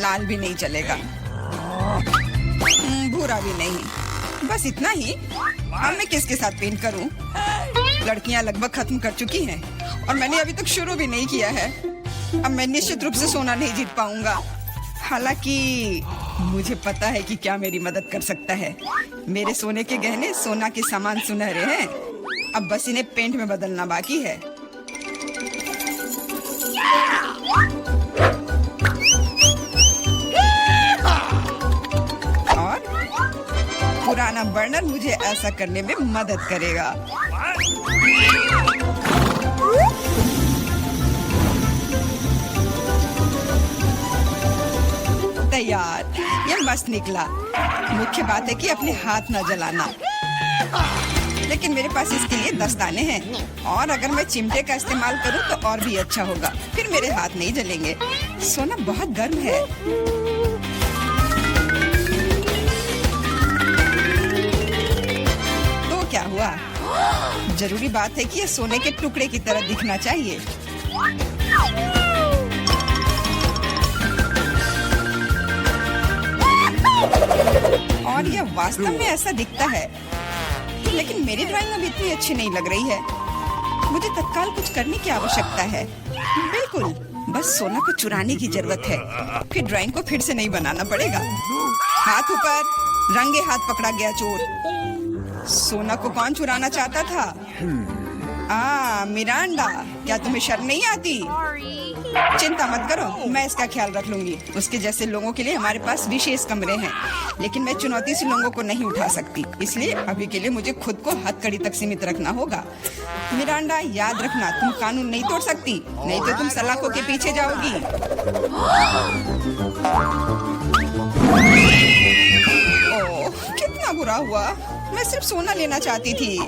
लाल भी नहीं चलेगा, भूरा भी नहीं। बस इतना ही। अब मैं किसके साथ पेंट करूं? लड़कियां लगभग खत्म कर चुकी हैं और मैंने अभी तक शुरू भी नहीं किया है। अब मैं निश्चित रूप से सोना नहीं जीत पाऊंगा। हालांकि मुझे पता है कि क्या मेरी मदद कर सकता है। मेरे सोने के गहने सोना के समान सुनहरे हैं। अब बस इन्हें पेंट में बदलना बाकी है। पुराना बर्नर मुझे ऐसा करने में मदद करेगा। तैयार, ये मस्त निकला। मुख्य बात है कि अपने हाथ न जलाना। लेकिन मेरे पास इसके लिए दस्ताने हैं और अगर मैं चिमटे का इस्तेमाल करूं तो और भी अच्छा होगा। फिर मेरे हाथ नहीं जलेंगे। सोना बहुत गर्म है। क्या हुआ? जरूरी बात है कि यह सोने के टुकड़े की तरह दिखना चाहिए। और यह वास्तव में ऐसा दिखता है। लेकिन मेरी ड्राइंग अब इतनी अच्छी नहीं लग रही है। मुझे तत्काल कुछ करने की आवश्यकता है। बिल्कुल, बस सोना को चुराने की जरूरत है। फिर ड्राइंग को फिर से नहीं बनाना पड़ेगा। हाथ ऊपर, रंगे हाथ पकड़ा गया चोर। सोना को कौन चुराना चाहता था? मिरांडा, क्या तुम्हें शर्म नहीं आती? चिंता मत करो, मैं इसका ख्याल रख लूंगी। उसके जैसे लोगों के लिए हमारे पास विशेष कमरे हैं, लेकिन मैं चुनौती से लोगों को नहीं उठा सकती। इसलिए अभी के लिए मुझे खुद को हथकड़ी तक सीमित रखना होगा। मिरांडा, याद रखना, तुम कानून नहीं तोड़ सकती, नहीं तो तुम सलाखों के पीछे जाओगी। ओह, कितना बुरा हुआ। मैं सिर्फ सोना लेना चाहती थी।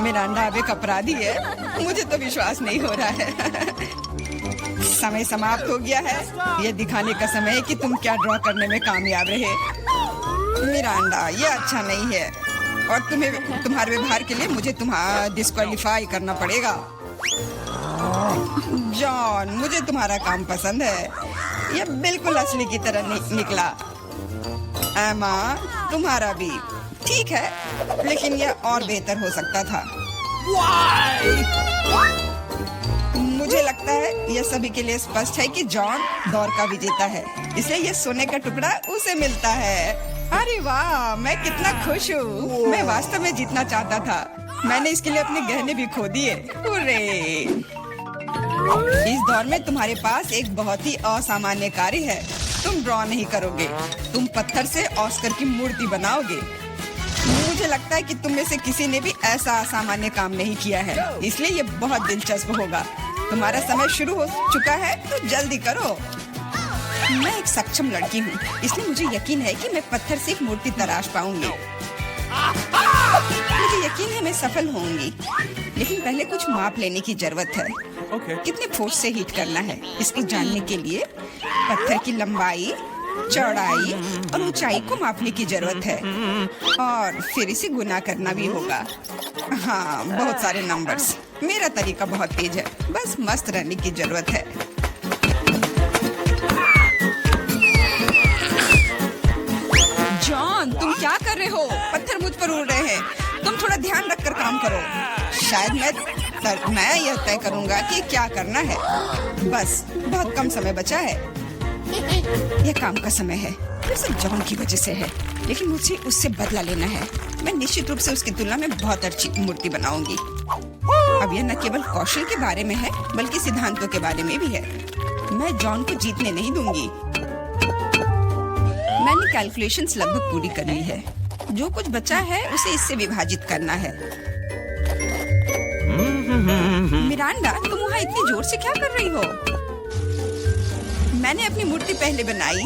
मिरांडा अब एक अपराधी है। मुझे तो विश्वास नहीं हो रहा है। समय समाप्त हो गया है। यह दिखाने का समय है कि तुम क्या ड्रॉ करने में कामयाब रहे। मिरांडा, ये अच्छा नहीं है और तुम्हारे व्यवहार के लिए मुझे तुम्हारा डिस्क्वालीफाई करना पड़ेगा। जॉन, मुझे तुम्हारा काम पसंद है, ये बिल्कुल असली की तरह निकला। एमा, तुम्हारा भी ठीक है, लेकिन यह और बेहतर हो सकता था। मुझे लगता है यह सभी के लिए स्पष्ट है कि जॉन दौड़ का विजेता है, इसलिए यह सोने का टुकड़ा उसे मिलता है। अरे वाह, मैं कितना खुश हूँ। मैं वास्तव में जीतना चाहता था। मैंने इसके लिए अपने गहने भी खो दिए। इस दौर में तुम्हारे पास एक बहुत ही असामान्य कार्य है। तुम ड्रॉ नहीं करोगे, तुम पत्थर से ऑस्कर की मूर्ति बनाओगे। मुझे लगता है कि तुम में से किसी ने भी ऐसा असामान्य काम नहीं किया है, इसलिए ये बहुत दिलचस्प होगा। तुम्हारा समय शुरू हो चुका है, तो जल्दी करो। मैं एक सक्षम लड़की हूँ, इसलिए मुझे यकीन है कि मैं पत्थर से एक मूर्ति तराश पाऊंगी। मुझे यकीन है मैं सफल होंगी, लेकिन पहले कुछ माप लेने की जरूरत है। कितने फोर्स से हीट करना है, इसको जानने के लिए पत्थर की लंबाई, चौड़ाई और ऊंचाई को मापने की जरूरत है और फिर इसे गुना करना भी होगा। हाँ, बहुत सारे नंबर्स। मेरा तरीका बहुत तेज है, बस मस्त रहने की जरूरत है। जॉन, तुम क्या कर रहे हो? पत्थर मुझ पर उड़ रहे हैं। तुम थोड़ा ध्यान रखकर काम करो। शायद मैं यह तय करूंगा कि क्या करना है। बस बहुत कम समय बचा है। यह काम का समय है, सिर्फ जॉन की वजह से है, लेकिन मुझे उससे बदला लेना है। मैं निश्चित रूप से उसकी तुलना में बहुत अच्छी मूर्ति बनाऊंगी। अब यह न केवल कौशल के बारे में है, बल्कि सिद्धांतों के बारे में भी है। मैं जॉन को जीतने नहीं दूंगी। मैंने कैलकुलेशंस लगभग पूरी कर ली है। जो कुछ बचा है उसे इससे विभाजित करना है। मिरांडा, तुम वहाँ इतनी जोर से क्या कर रही हो? मैंने अपनी मूर्ति पहले बनाई।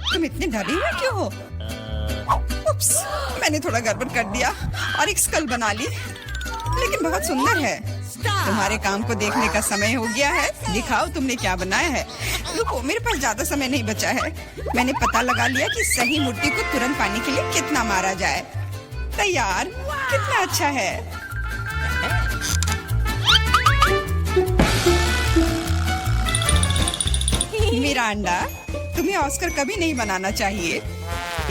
तुम इतने डरी हुई क्यों हो? उप्स, मैंने थोड़ा गड़बड़ कर दिया और एक स्कल बना ली, लेकिन बहुत सुंदर है। तुम्हारे काम को देखने का समय हो गया है। दिखाओ तुमने क्या बनाया है। रुको, मेरे पास ज्यादा समय नहीं बचा है। मैंने पता लगा लिया कि सही मूर्ति को तुरंत पाने के लिए कितना मारा जाए। तैयार, कितना अच्छा है। मिरांडा, तुम्हें ऑस्कर कभी नहीं बनाना चाहिए।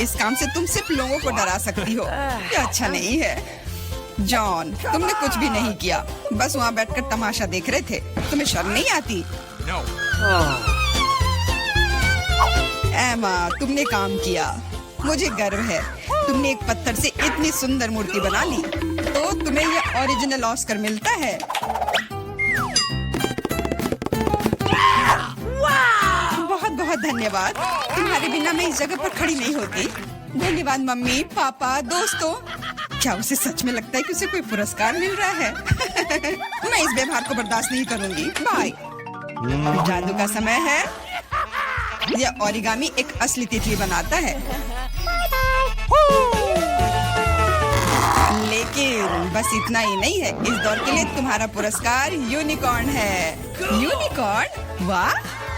इस काम से तुम सिर्फ लोगों को डरा सकती हो। ये अच्छा नहीं है। जॉन, तुमने कुछ भी नहीं किया, बस वहाँ बैठकर तमाशा देख रहे थे। तुम्हें शर्म नहीं आती? एमा, तुमने काम किया, मुझे गर्व है। तुमने एक पत्थर से इतनी सुंदर मूर्ति बना ली, तो तुम्हें ये ओरिजिनल ऑस्कर मिलता है। बहुत बहुत धन्यवाद। तुम्हारे बिना मैं इस जगह पर खड़ी नहीं होती। धन्यवाद मम्मी, पापा, दोस्तों। क्या उसे सच में लगता है कि उसे कोई पुरस्कार मिल रहा है? मैं इस व्यवहार को बर्दाश्त नहीं करूंगी। बाय। जादू का समय है। यह ओरिगामी एक असली तितली बनाता है, लेकिन बस इतना ही नहीं है। इस दौर के लिए तुम्हारा पुरस्कार यूनिकॉर्न है। यूनिकॉर्न? वाह,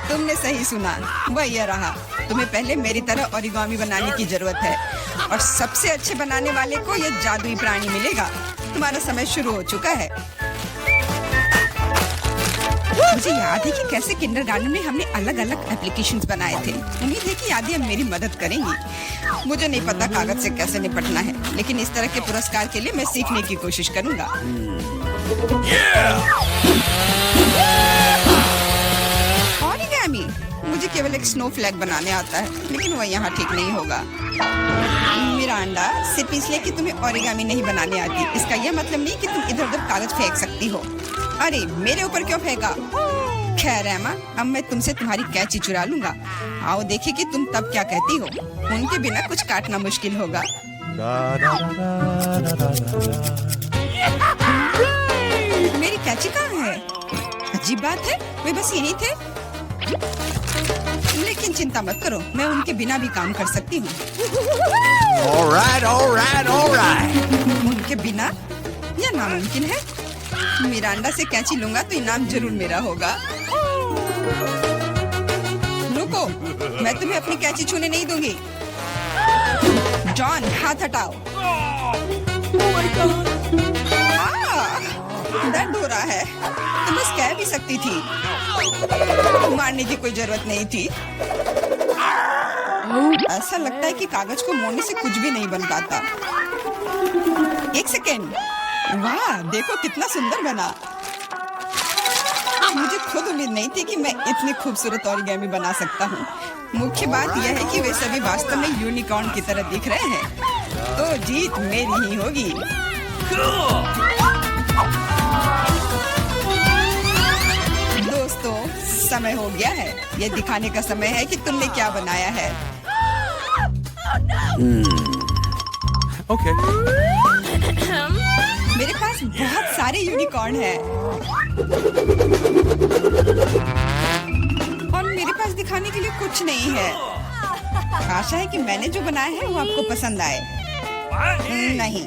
तुमने सही सुना, वह यह रहा। तुम्हें पहले मेरी तरह ओरिगामी बनाने की जरूरत है और सबसे अच्छे बनाने वाले को यह जादुई प्राणी मिलेगा। तुम्हारा समय शुरू हो चुका है। मुझे याद है कि कैसे किंडरगार्टन में हमने अलग अलग एप्लीकेशंस बनाए थे। उम्मीद है कि यादें अब मेरी मदद करेंगी। मुझे नहीं पता कागज से कैसे निपटना है, लेकिन इस तरह के पुरस्कार के लिए मैं सीखने की कोशिश करूंगा। ओरिगामी, मुझे केवल एक स्नो फ्लैग बनाने आता है, लेकिन वह यहाँ ठीक नहीं होगा। मिरांडा, सिर्फ इसलिए कि तुम्हें ओरिगामी नहीं बनाने आती, इसका यह मतलब नहीं कि तुम इधर उधर कागज फेंक सकती हो। अरे, मेरे ऊपर क्यों फेंका? खैर एमा, अब मैं तुमसे तुम्हारी कैंची चुरा लूंगा। आओ देखें कि तुम तब क्या कहती हो। उनके बिना कुछ काटना मुश्किल होगा। मेरी कैंची कहाँ है? अजीब बात है, वे बस यहीं थे। लेकिन चिंता मत करो, मैं उनके बिना भी काम कर सकती हूँ। All right. उनके बिना यह नामुमकिन है। मिरांडा से कैंची लूंगा तो इनाम जरूर मेरा होगा। मैं तुम्हें अपनी कैंची छूने नहीं दूंगी। जॉन, हाथ हटाओ। दर्द हो रहा है। तुम बस कह भी सकती थी। मारने की कोई जरूरत नहीं थी। ऐसा लगता है कि कागज को मोड़ने से कुछ भी नहीं बन पाता। एक सेकेंड। वाह, देखो कितना सुंदर बना। मुझे खुद उम्मीद नहीं थी कि मैं इतनी खूबसूरत ओरिगामी बना सकता हूँ। मुख्य बात यह है कि वे सभी वास्तव में यूनिकॉर्न की तरह दिख रहे हैं। तो जीत मेरी ही होगी। दोस्तों, समय हो गया है। ये दिखाने का समय है कि तुमने क्या बनाया है। Okay. मेरे पास बहुत सारे यूनिकॉर्न हैं। और मेरे पास दिखाने के लिए कुछ नहीं है। आशा है कि मैंने जो बनाया है वो आपको पसंद आए। नहीं,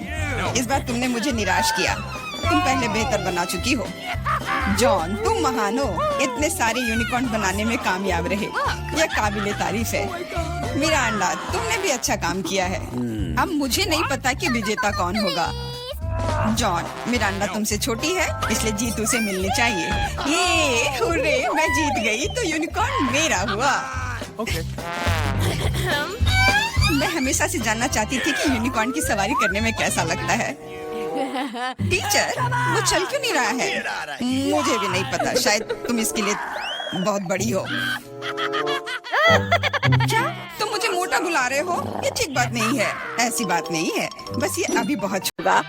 इस बार तुमने मुझे निराश किया। तुम पहले बेहतर बना चुकी हो। जॉन, तुम महान हो। इतने सारे यूनिकॉर्न बनाने में कामयाब रहे। यह काबिले तारीफ है। मिरांडा, तुमने भी अच्छा काम किया है। अब मुझे नहीं पता कि विजेता कौन होगा। जॉन, मिरांडा तुमसे छोटी है, इसलिए जीत उसे मिलनी चाहिए। ये हुर्रे, मैं जीत गई तो यूनिकॉर्न मेरा हुआ। Okay. मैं हमेशा से जानना चाहती थी कि यूनिकॉर्न की सवारी करने में कैसा लगता है। टीचर, वो चल क्यों नहीं रहा है? मुझे भी नहीं पता। शायद तुम इसके लिए बहुत बड़ी हो। क्या तुम मुझे मोटा बुला रहे हो? ये ठीक बात नहीं है। ऐसी बात नहीं है, बस ये अभी बहुत छोटा।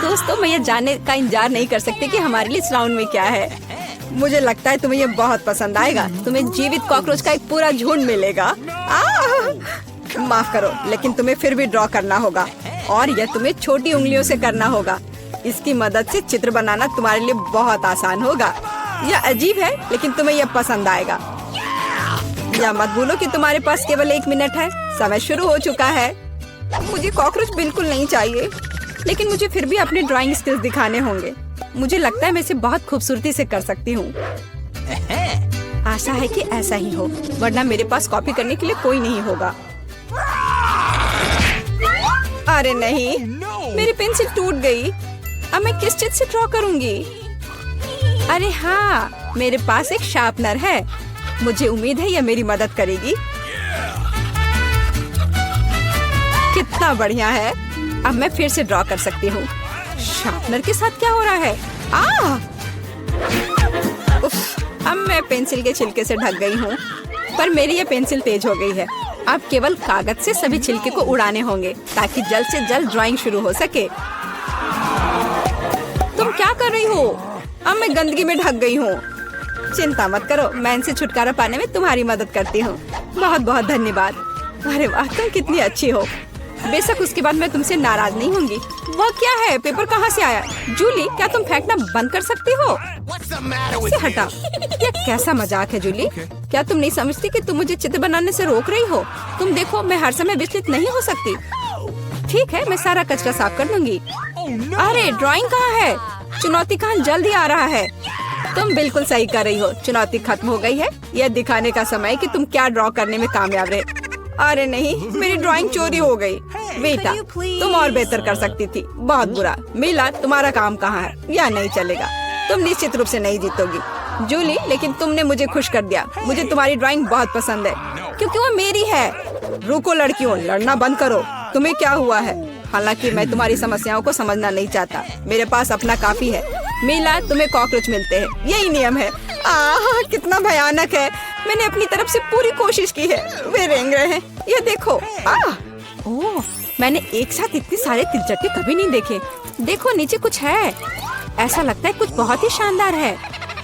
दोस्तों, मैं ये जानने का इंतजार नहीं कर सकती कि हमारे लिए इस राउंड में क्या है। मुझे लगता है तुम्हें ये बहुत पसंद आएगा। तुम्हें जीवित कॉकरोच का एक पूरा झुंड मिलेगा। माफ करो, लेकिन तुम्हें फिर भी ड्रॉ करना होगा और यह तुम्हें छोटी उंगलियों से करना होगा। इसकी मदद से चित्र बनाना तुम्हारे लिए बहुत आसान होगा। यह अजीब है, लेकिन तुम्हें यह पसंद आएगा। या मत भूलो कि तुम्हारे पास केवल 1 मिनट है। समय शुरू हो चुका है। मुझे कॉकरोच बिल्कुल नहीं चाहिए, लेकिन मुझे फिर भी अपने ड्राइंग स्किल्स दिखाने होंगे। मुझे लगता है मैं इसे बहुत खूबसूरती से कर सकती हूँ। आशा है कि ऐसा ही हो, वरना मेरे पास कॉपी करने के लिए कोई नहीं होगा। अरे नहीं, मेरी पेंसिल टूट गई। अब मैं किस चीज से ड्रॉ करूंगी? अरे हाँ, मेरे पास एक शार्पनर है। मुझे उम्मीद है यह मेरी मदद करेगी। कितना बढ़िया है। अब मैं फिर से ड्रॉ कर सकती हूँ। शार्पनर के साथ क्या हो रहा है? उफ, अब मैं पेंसिल के छिलके से ढक गई हूँ, पर मेरी ये पेंसिल तेज हो गई है। अब केवल कागज से सभी छिलके को उड़ाने होंगे ताकि जल्द से जल्द ड्राइंग शुरू हो सके। तुम क्या कर रही हो? अब मैं गंदगी में ढक गई हूँ। चिंता मत करो, मैं इनसे छुटकारा पाने में तुम्हारी मदद करती हूँ। बहुत बहुत धन्यवाद। अरे वाह, तुम कितनी अच्छी हो। बेशक उसके बाद मैं तुमसे नाराज नहीं होंगी। वह क्या है? पेपर कहाँ से आया? जूली, क्या तुम फेंकना बंद कर सकती हो? इसे हटा। यह कैसा मजाक है जूली? क्या तुम नहीं समझती कि तुम मुझे चित्र बनाने से रोक रही हो? तुम देखो, मैं हर समय विचलित नहीं हो सकती। ठीक है, मैं सारा कचरा साफ कर लूंगी। अरे ड्राइंग कहाँ है? चुनौती का जल्द ही आ रहा है। तुम बिल्कुल सही कर रही हो। चुनौती खत्म हो गई है। यह दिखाने का समय है कि तुम क्या ड्रॉ करने में कामयाब रहे। अरे नहीं, मेरी ड्राइंग चोरी हो गई। बेटा, तुम और बेहतर कर सकती थी। बहुत बुरा। मीला, तुम्हारा काम कहाँ है? यह नहीं चलेगा। तुम निश्चित रूप से नहीं जीतोगी। जूली, लेकिन तुमने मुझे खुश कर दिया। मुझे तुम्हारी ड्राइंग बहुत पसंद है, क्योंकि वो मेरी है। रुको लड़कियों, लड़ना बंद करो। तुम्हें क्या हुआ है? हालांकि मैं तुम्हारी समस्याओं को समझना नहीं चाहता। मेरे पास अपना काफी है। मीला, तुम्हें कॉकरोच मिलते हैं, यही नियम है। कितना भयानक है। मैंने अपनी तरफ से पूरी कोशिश की है। वे रेंग रहे हैं। ये देखो। ओह, मैंने एक साथ इतने सारे तिलचट्टे कभी नहीं देखे। देखो, नीचे कुछ है। ऐसा लगता है कुछ बहुत ही शानदार है।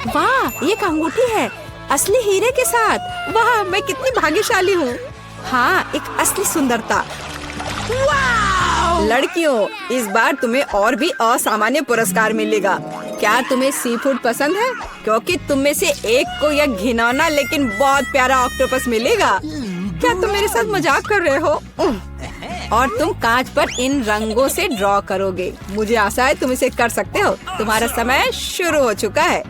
वाह, ये एक अंगूठी है, असली हीरे के साथ। वाह, मैं कितनी भाग्यशाली हूँ। हाँ, एक असली सुंदरता। लड़कियों, इस बार तुम्हें और भी असामान्य पुरस्कार मिलेगा। क्या तुम्हें सी फूड पसंद है? क्योंकि तुम में से एक को यह घिनौना लेकिन बहुत प्यारा ऑक्टोपस मिलेगा। क्या तुम मेरे साथ मजाक कर रहे हो? और तुम कांच पर इन रंगों से ड्रॉ करोगे। मुझे आशा है तुम इसे कर सकते हो। तुम्हारा समय शुरू हो चुका है।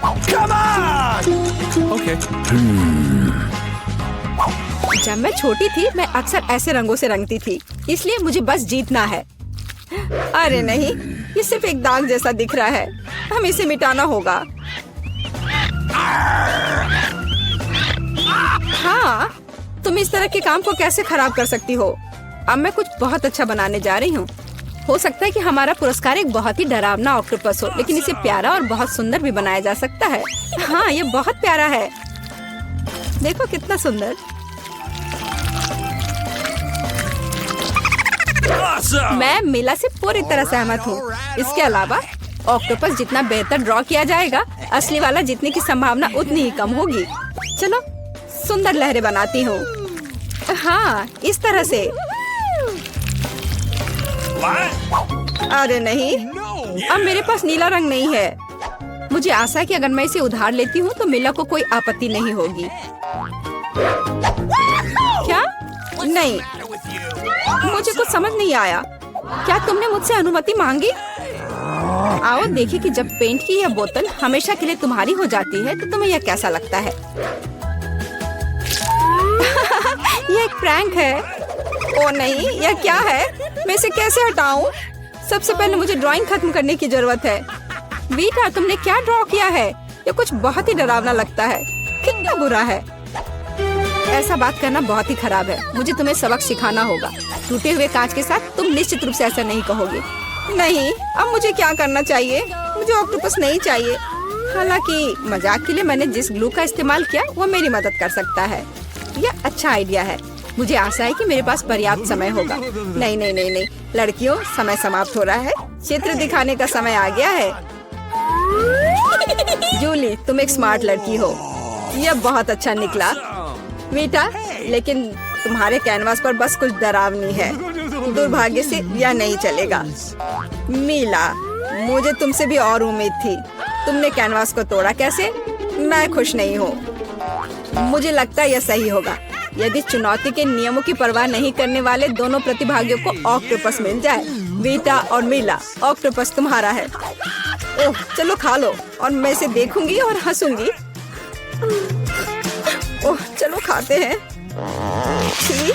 Come on! Okay. जब मैं छोटी थी मैं अक्सर ऐसे रंगों से रंगती थी, इसलिए मुझे बस जीतना है। अरे नहीं, ये सिर्फ एक दाग जैसा दिख रहा है, हम इसे मिटाना होगा। हाँ, तुम इस तरह के काम को कैसे खराब कर सकती हो? अब मैं कुछ बहुत अच्छा बनाने जा रही हूँ। हो सकता है कि हमारा पुरस्कार एक बहुत ही डरावना ऑक्टोपस हो, लेकिन इसे प्यारा और बहुत सुंदर भी बनाया जा सकता है। हाँ, ये बहुत प्यारा है। देखो कितना सुंदर। मैं मीला से पूरी तरह सहमत हूँ। इसके अलावा ऑक्टोपस जितना बेहतर ड्रॉ किया जाएगा, असली वाला जीतने की संभावना उतनी ही कम होगी। चलो सुंदर लहरें बनाती हूँ। हाँ, इस तरह से। अरे नहीं, अब मेरे पास नीला रंग नहीं है। मुझे आशा है कि अगर मैं इसे उधार लेती हूँ तो मीला को कोई आपत्ति नहीं होगी। क्या? नहीं, मुझे कुछ समझ नहीं आया। क्या तुमने मुझसे अनुमति मांगी? आओ देखिए कि जब पेंट की यह बोतल हमेशा के लिए तुम्हारी हो जाती है तो तुम्हें यह कैसा लगता है। यह एक प्रैंक है। ओ नहीं, यह क्या है? मैं इसे कैसे हटाऊं? सबसे पहले मुझे ड्राइंग खत्म करने की जरूरत है। वीटा, तुमने क्या ड्रॉ किया है? यह कुछ बहुत ही डरावना लगता है। कितना बुरा है। ऐसा बात करना बहुत ही खराब है। मुझे तुम्हें सबक सिखाना होगा। टूटे हुए कांच के साथ तुम निश्चित रूप से ऐसा नहीं कहोगे। नहीं, अब मुझे क्या करना चाहिए? मुझे ऑक्टोपस नहीं चाहिए। हालांकि मजाक के लिए मैंने जिस ग्लू का इस्तेमाल किया वो मेरी मदद कर सकता है। यह अच्छा आइडिया है। मुझे आशा है कि मेरे पास पर्याप्त समय होगा। नहीं नहीं नहीं नहीं, लड़कियों, समय समाप्त हो रहा है। चित्र दिखाने का समय आ गया है। जूली, तुम एक स्मार्ट लड़की हो। यह बहुत अच्छा निकला। वीटा, लेकिन तुम्हारे कैनवास पर बस कुछ डरावनी है। दुर्भाग्य से यह नहीं चलेगा। मीला, मुझे तुमसे भी और उम्मीद थी। तुमने कैनवास को तोड़ा कैसे? मैं खुश नहीं हूँ। मुझे लगता है यह सही होगा यदि चुनौती के नियमों की परवाह नहीं करने वाले दोनों प्रतिभागियों को ऑक्टोपस मिल जाए। वीटा और मीला, ऑक्टोपस तुम्हारा है। ओह, चलो खा लो और मैं इसे देखूंगी और हंसूंगी। ओह, चलो खाते हैं। छी,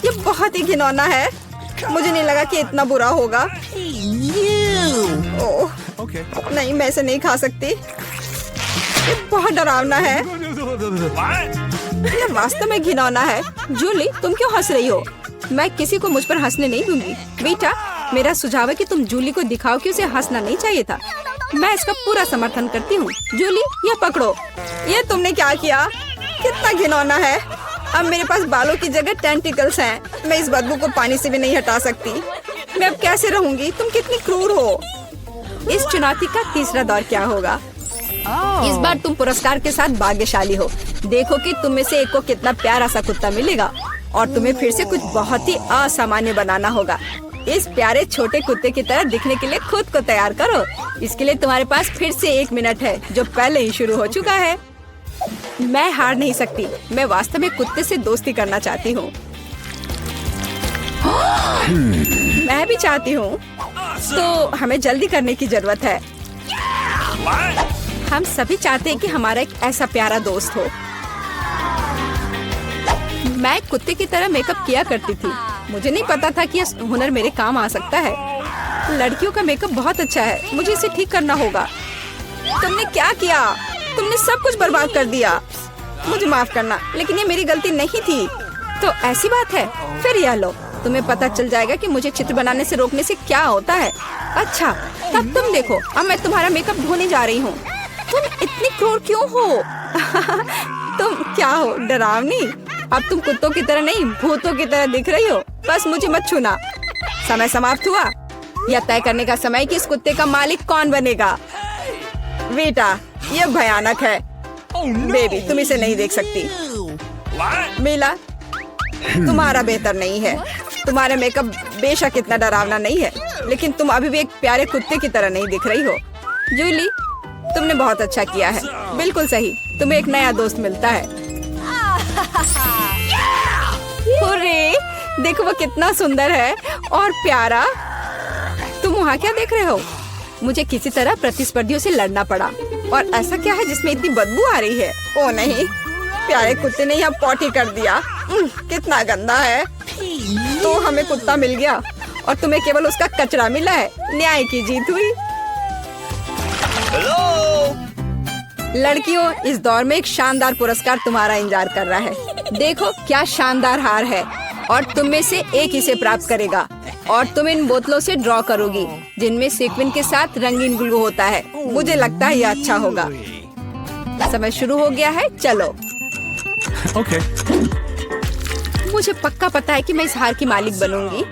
ये बहुत ही घिनौना है। मुझे नहीं लगा कि इतना बुरा होगा। ओह, नहीं, मैं इसे नहीं खा सकती। ये बहुत डरावना है। ये वास्तव में घिनौना है। जूली, तुम क्यों हंस रही हो? मैं किसी को मुझ पर हंसने नहीं दूंगी। बेटा, मेरा सुझाव है कि तुम जूली को दिखाओ कि उसे हंसना नहीं चाहिए था। मैं इसका पूरा समर्थन करती हूँ। जूली, ये पकड़ो। ये तुमने क्या किया? कितना घिनौना है। अब मेरे पास बालों की जगह टेंटिकल्स हैं। मैं इस बदबू को पानी से भी नहीं हटा सकती। मैं अब कैसे रहूंगी? तुम कितनी क्रूर हो। इस चुनौती का तीसरा दौर क्या होगा? इस बार तुम पुरस्कार के साथ भाग्यशाली हो। देखो कि तुम में से एक को कितना प्यारा सा कुत्ता मिलेगा और तुम्हें फिर से कुछ बहुत ही असामान्य बनाना होगा। इस प्यारे छोटे कुत्ते की तरह दिखने के लिए खुद को तैयार करो। इसके लिए तुम्हारे पास फिर से 1 मिनट है, जो पहले ही शुरू हो चुका है। मैं हार नहीं सकती। मैं वास्तव में कुत्ते से दोस्ती करना चाहती हूँ। मैं भी चाहती हूँ। तो हमें जल्दी करने की जरूरत है। हम सभी चाहते हैं कि हमारा एक ऐसा प्यारा दोस्त हो। मैं एक कुत्ते की तरह मेकअप किया करती थी। मुझे नहीं पता था कि यह हुनर मेरे काम आ सकता है। लड़कियों का मेकअप बहुत अच्छा है। मुझे इसे ठीक करना होगा। तुमने क्या किया? तुमने सब कुछ बर्बाद कर दिया। मुझे माफ करना, लेकिन ये मेरी गलती नहीं थी। तो ऐसी बात है? फिर यह लो, तुम्हें पता चल जाएगा कि मुझे चित्र बनाने से रोकने से क्या होता है। अच्छा, तब तुम देखो। अब मैं तुम्हारा मेकअप धोने जा रही हूँ। तुम इतनी क्रूर क्यों हो? तुम क्या हो, डरावनी? अब तुम कुत्तों की तरह नहीं, भूतों की तरह दिख रही हो। बस मुझे मत छूना। समय समाप्त हुआ। यह तय करने का समय कि इस कुत्ते का मालिक कौन बनेगा। बेटा, यह भयानक है। बेबी, तुम इसे नहीं देख सकती। मीला, तुम्हारा बेहतर नहीं है। तुम्हारा मेकअप बेशक इतना डरावना नहीं है, लेकिन तुम अभी भी एक प्यारे कुत्ते की तरह नहीं दिख रही हो। जूली, तुमने बहुत अच्छा किया है। बिल्कुल सही, तुम्हें एक नया दोस्त मिलता है। हुर्रे, देखो वो कितना सुंदर है और प्यारा। तुम वहाँ क्या देख रहे हो? मुझे किसी तरह प्रतिस्पर्धियों से लड़ना पड़ा। और ऐसा क्या है जिसमें इतनी बदबू आ रही है? ओ नहीं, प्यारे कुत्ते ने यहाँ पॉटी कर दिया। कितना गंदा है। तो हमें कुत्ता मिल गया और तुम्हें केवल उसका कचरा मिला है। न्याय की जीत हुई। लड़कियों, इस दौर में एक शानदार पुरस्कार तुम्हारा इंतजार कर रहा है। देखो क्या शानदार हार है और तुम में से एक इसे प्राप्त करेगा और तुम इन बोतलों से ड्रॉ करोगी जिनमें सीक्वेंस के साथ रंगीन ग्लू होता है। मुझे लगता है यह अच्छा होगा। समय शुरू हो गया है, चलो। Okay. मुझे पक्का पता है कि मैं इस हार की मालिक बनूंगी।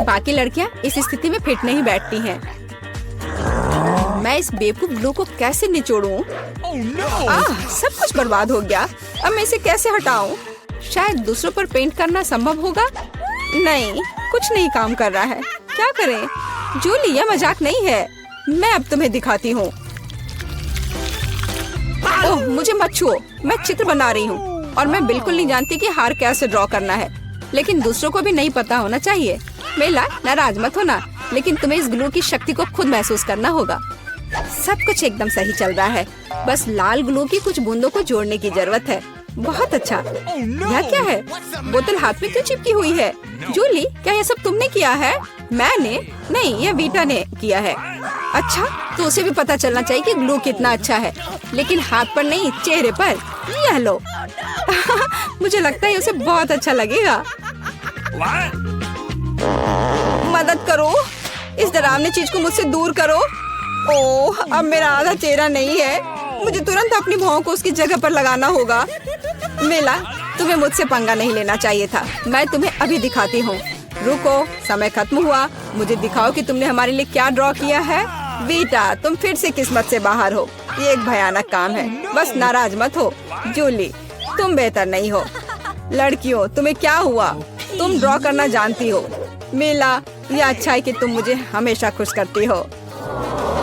बाकी लड़कियां इस स्थिति में फिट नहीं बैठती हैं। मैं इस बेवकूफ ग्लू को कैसे निचोड़ूं? सब कुछ बर्बाद हो गया। अब मैं इसे कैसे हटाऊं? शायद दूसरों पर पेंट करना संभव होगा। नहीं, कुछ नहीं काम कर रहा है। क्या करें? जूली, यह मजाक नहीं है। मैं अब तुम्हें दिखाती हूँ। ओह, मुझे मत छुओ। मैं चित्र बना रही हूँ और मैं बिल्कुल नहीं जानती कि हार कैसे ड्रॉ करना है। लेकिन दूसरों को भी नहीं पता होना चाहिए। मेला, नाराज मत होना, लेकिन तुम्हें इस ग्लू की शक्ति को खुद महसूस करना होगा। सब कुछ एकदम सही चल रहा है। बस लाल ग्लू की कुछ बूंदों को जोड़ने की जरूरत है। बहुत अच्छा। यह क्या है? बोतल हाथ में क्यों चिपकी हुई है? जूली, क्या यह सब तुमने किया है? मैंने नहीं, यह वीटा ने किया है। अच्छा, तो उसे भी पता चलना चाहिए कि ग्लू कितना अच्छा है, लेकिन हाथ पर नहीं, चेहरे पर। यह लो। मुझे लगता है उसे बहुत अच्छा लगेगा। मदद करो, इस डरावनी चीज को मुझसे दूर करो। ओह, अब मेरा आधा चेहरा नहीं है। मुझे तुरंत अपनी भौं को उसकी जगह पर लगाना होगा। मेला, तुम्हें मुझसे पंगा नहीं लेना चाहिए था। मैं तुम्हें अभी दिखाती हूँ। रुको, समय खत्म हुआ। मुझे दिखाओ कि तुमने हमारे लिए क्या ड्रॉ किया है। वीटा, तुम फिर से किस्मत से बाहर हो। ये एक भयानक काम है। बस नाराज मत हो। जूली, तुम बेहतर नहीं हो। लड़कियों, तुम्हें क्या हुआ? तुम ड्रॉ करना जानती हो। मेला, ये अच्छा है कि तुम मुझे हमेशा खुश करती हो।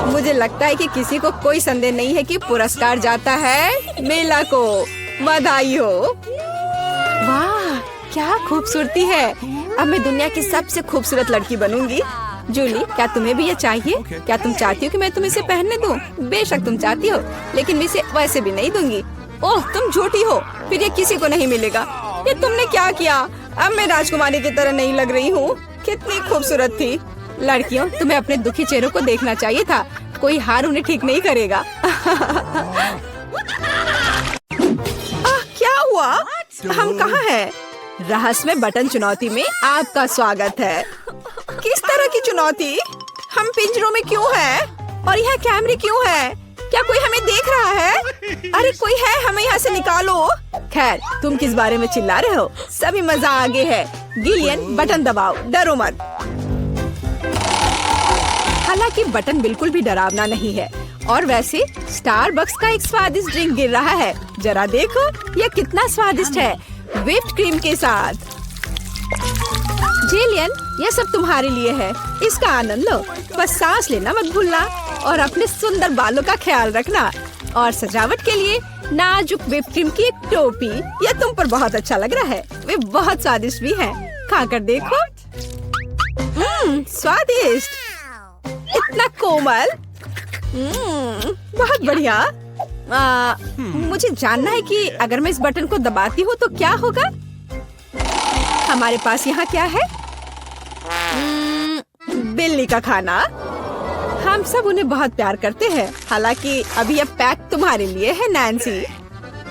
मुझे लगता है कि किसी को कोई संदेह नहीं है कि पुरस्कार जाता है मेला को। बधाई हो। वाह, क्या खूबसूरती है। अब मैं दुनिया की सबसे खूबसूरत लड़की बनूंगी। जूली, क्या तुम्हें भी ये चाहिए? क्या तुम चाहती हो कि मैं तुम्हें इसे पहनने दूं? बेशक तुम चाहती हो, लेकिन मैं इसे वैसे भी नहीं दूंगी। ओह, तुम झूठी हो। फिर ये किसी को नहीं मिलेगा। ये तुमने क्या किया? अब मैं राजकुमारी की तरह नहीं लग रही हूँ। कितनी खूबसूरत थी। लड़कियों, तुम्हें अपने दुखी चेहरों को देखना चाहिए था। कोई हार उन्हें ठीक नहीं करेगा। क्या हुआ? हम कहाँ हैं? रहस्यमय बटन चुनौती में आपका स्वागत है। किस तरह की चुनौती? हम पिंजरों में क्यों हैं? और यहाँ कैमरे क्यों हैं? क्या कोई हमें देख रहा है? अरे कोई है, हमें यहाँ से निकालो। खैर, तुम किस बारे में चिल्ला रहे हो? सभी मजा आगे है। गिलियन, बटन दबाओ, डरो मत। हालांकि बटन बिल्कुल भी डरावना नहीं है। और वैसे स्टारबक्स का एक स्वादिष्ट ड्रिंक गिर रहा है। जरा देखो, यह कितना स्वादिष्ट है, व्हिप्ड क्रीम के साथ। जिलियन, यह सब तुम्हारे लिए है। इसका आनंद लो। बस सांस लेना मत भूलना और अपने सुंदर बालों का ख्याल रखना। और सजावट के लिए नाजुक व्हिप्ड क्रीम की एक टोपी। यह तुम पर बहुत अच्छा लग रहा है। वे बहुत स्वादिष्ट भी हैं। खाकर देखो। स्वादिष्ट, इतना कोमल। बहुत बढ़िया। मुझे जानना है कि अगर मैं इस बटन को दबाती हूँ तो क्या होगा। हमारे पास यहाँ क्या है? बिल्ली का खाना। हम सब उन्हें बहुत प्यार करते हैं। हालांकि अभी यह पैक तुम्हारे लिए है, नैन्सी।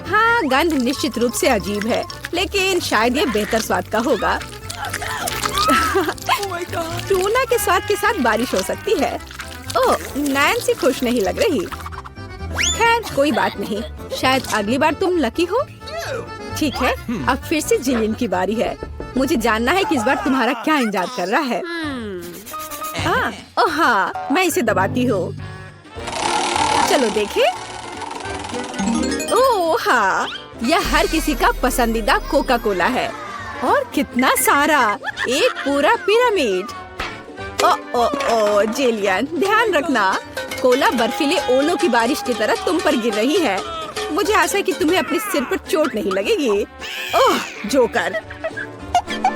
हाँ, गंध निश्चित रूप से अजीब है, लेकिन शायद ये बेहतर स्वाद का होगा। टूना के स्वाद के साथ बारिश हो सकती है। ओह, नैन्सी खुश नहीं लग रही। खैर, कोई बात नहीं। शायद अगली बार तुम लकी हो। ठीक है, अब फिर से जिलियन की बारी है। मुझे जानना है कि इस बार तुम्हारा क्या इंतजार कर रहा है। ओह हाँ, मैं इसे दबाती हूँ। चलो देखें। ओह हाँ, यह हर किसी का पसंदीदा कोका कोला है। और कितना सारा, एक पूरा पिरामिड। ओ जिलियन, ध्यान रखना, कोला बर्फीले ओलों की बारिश की तरह तुम पर गिर रही है। मुझे आशा है कि तुम्हें अपने सिर पर चोट नहीं लगेगी। ओह जोकर,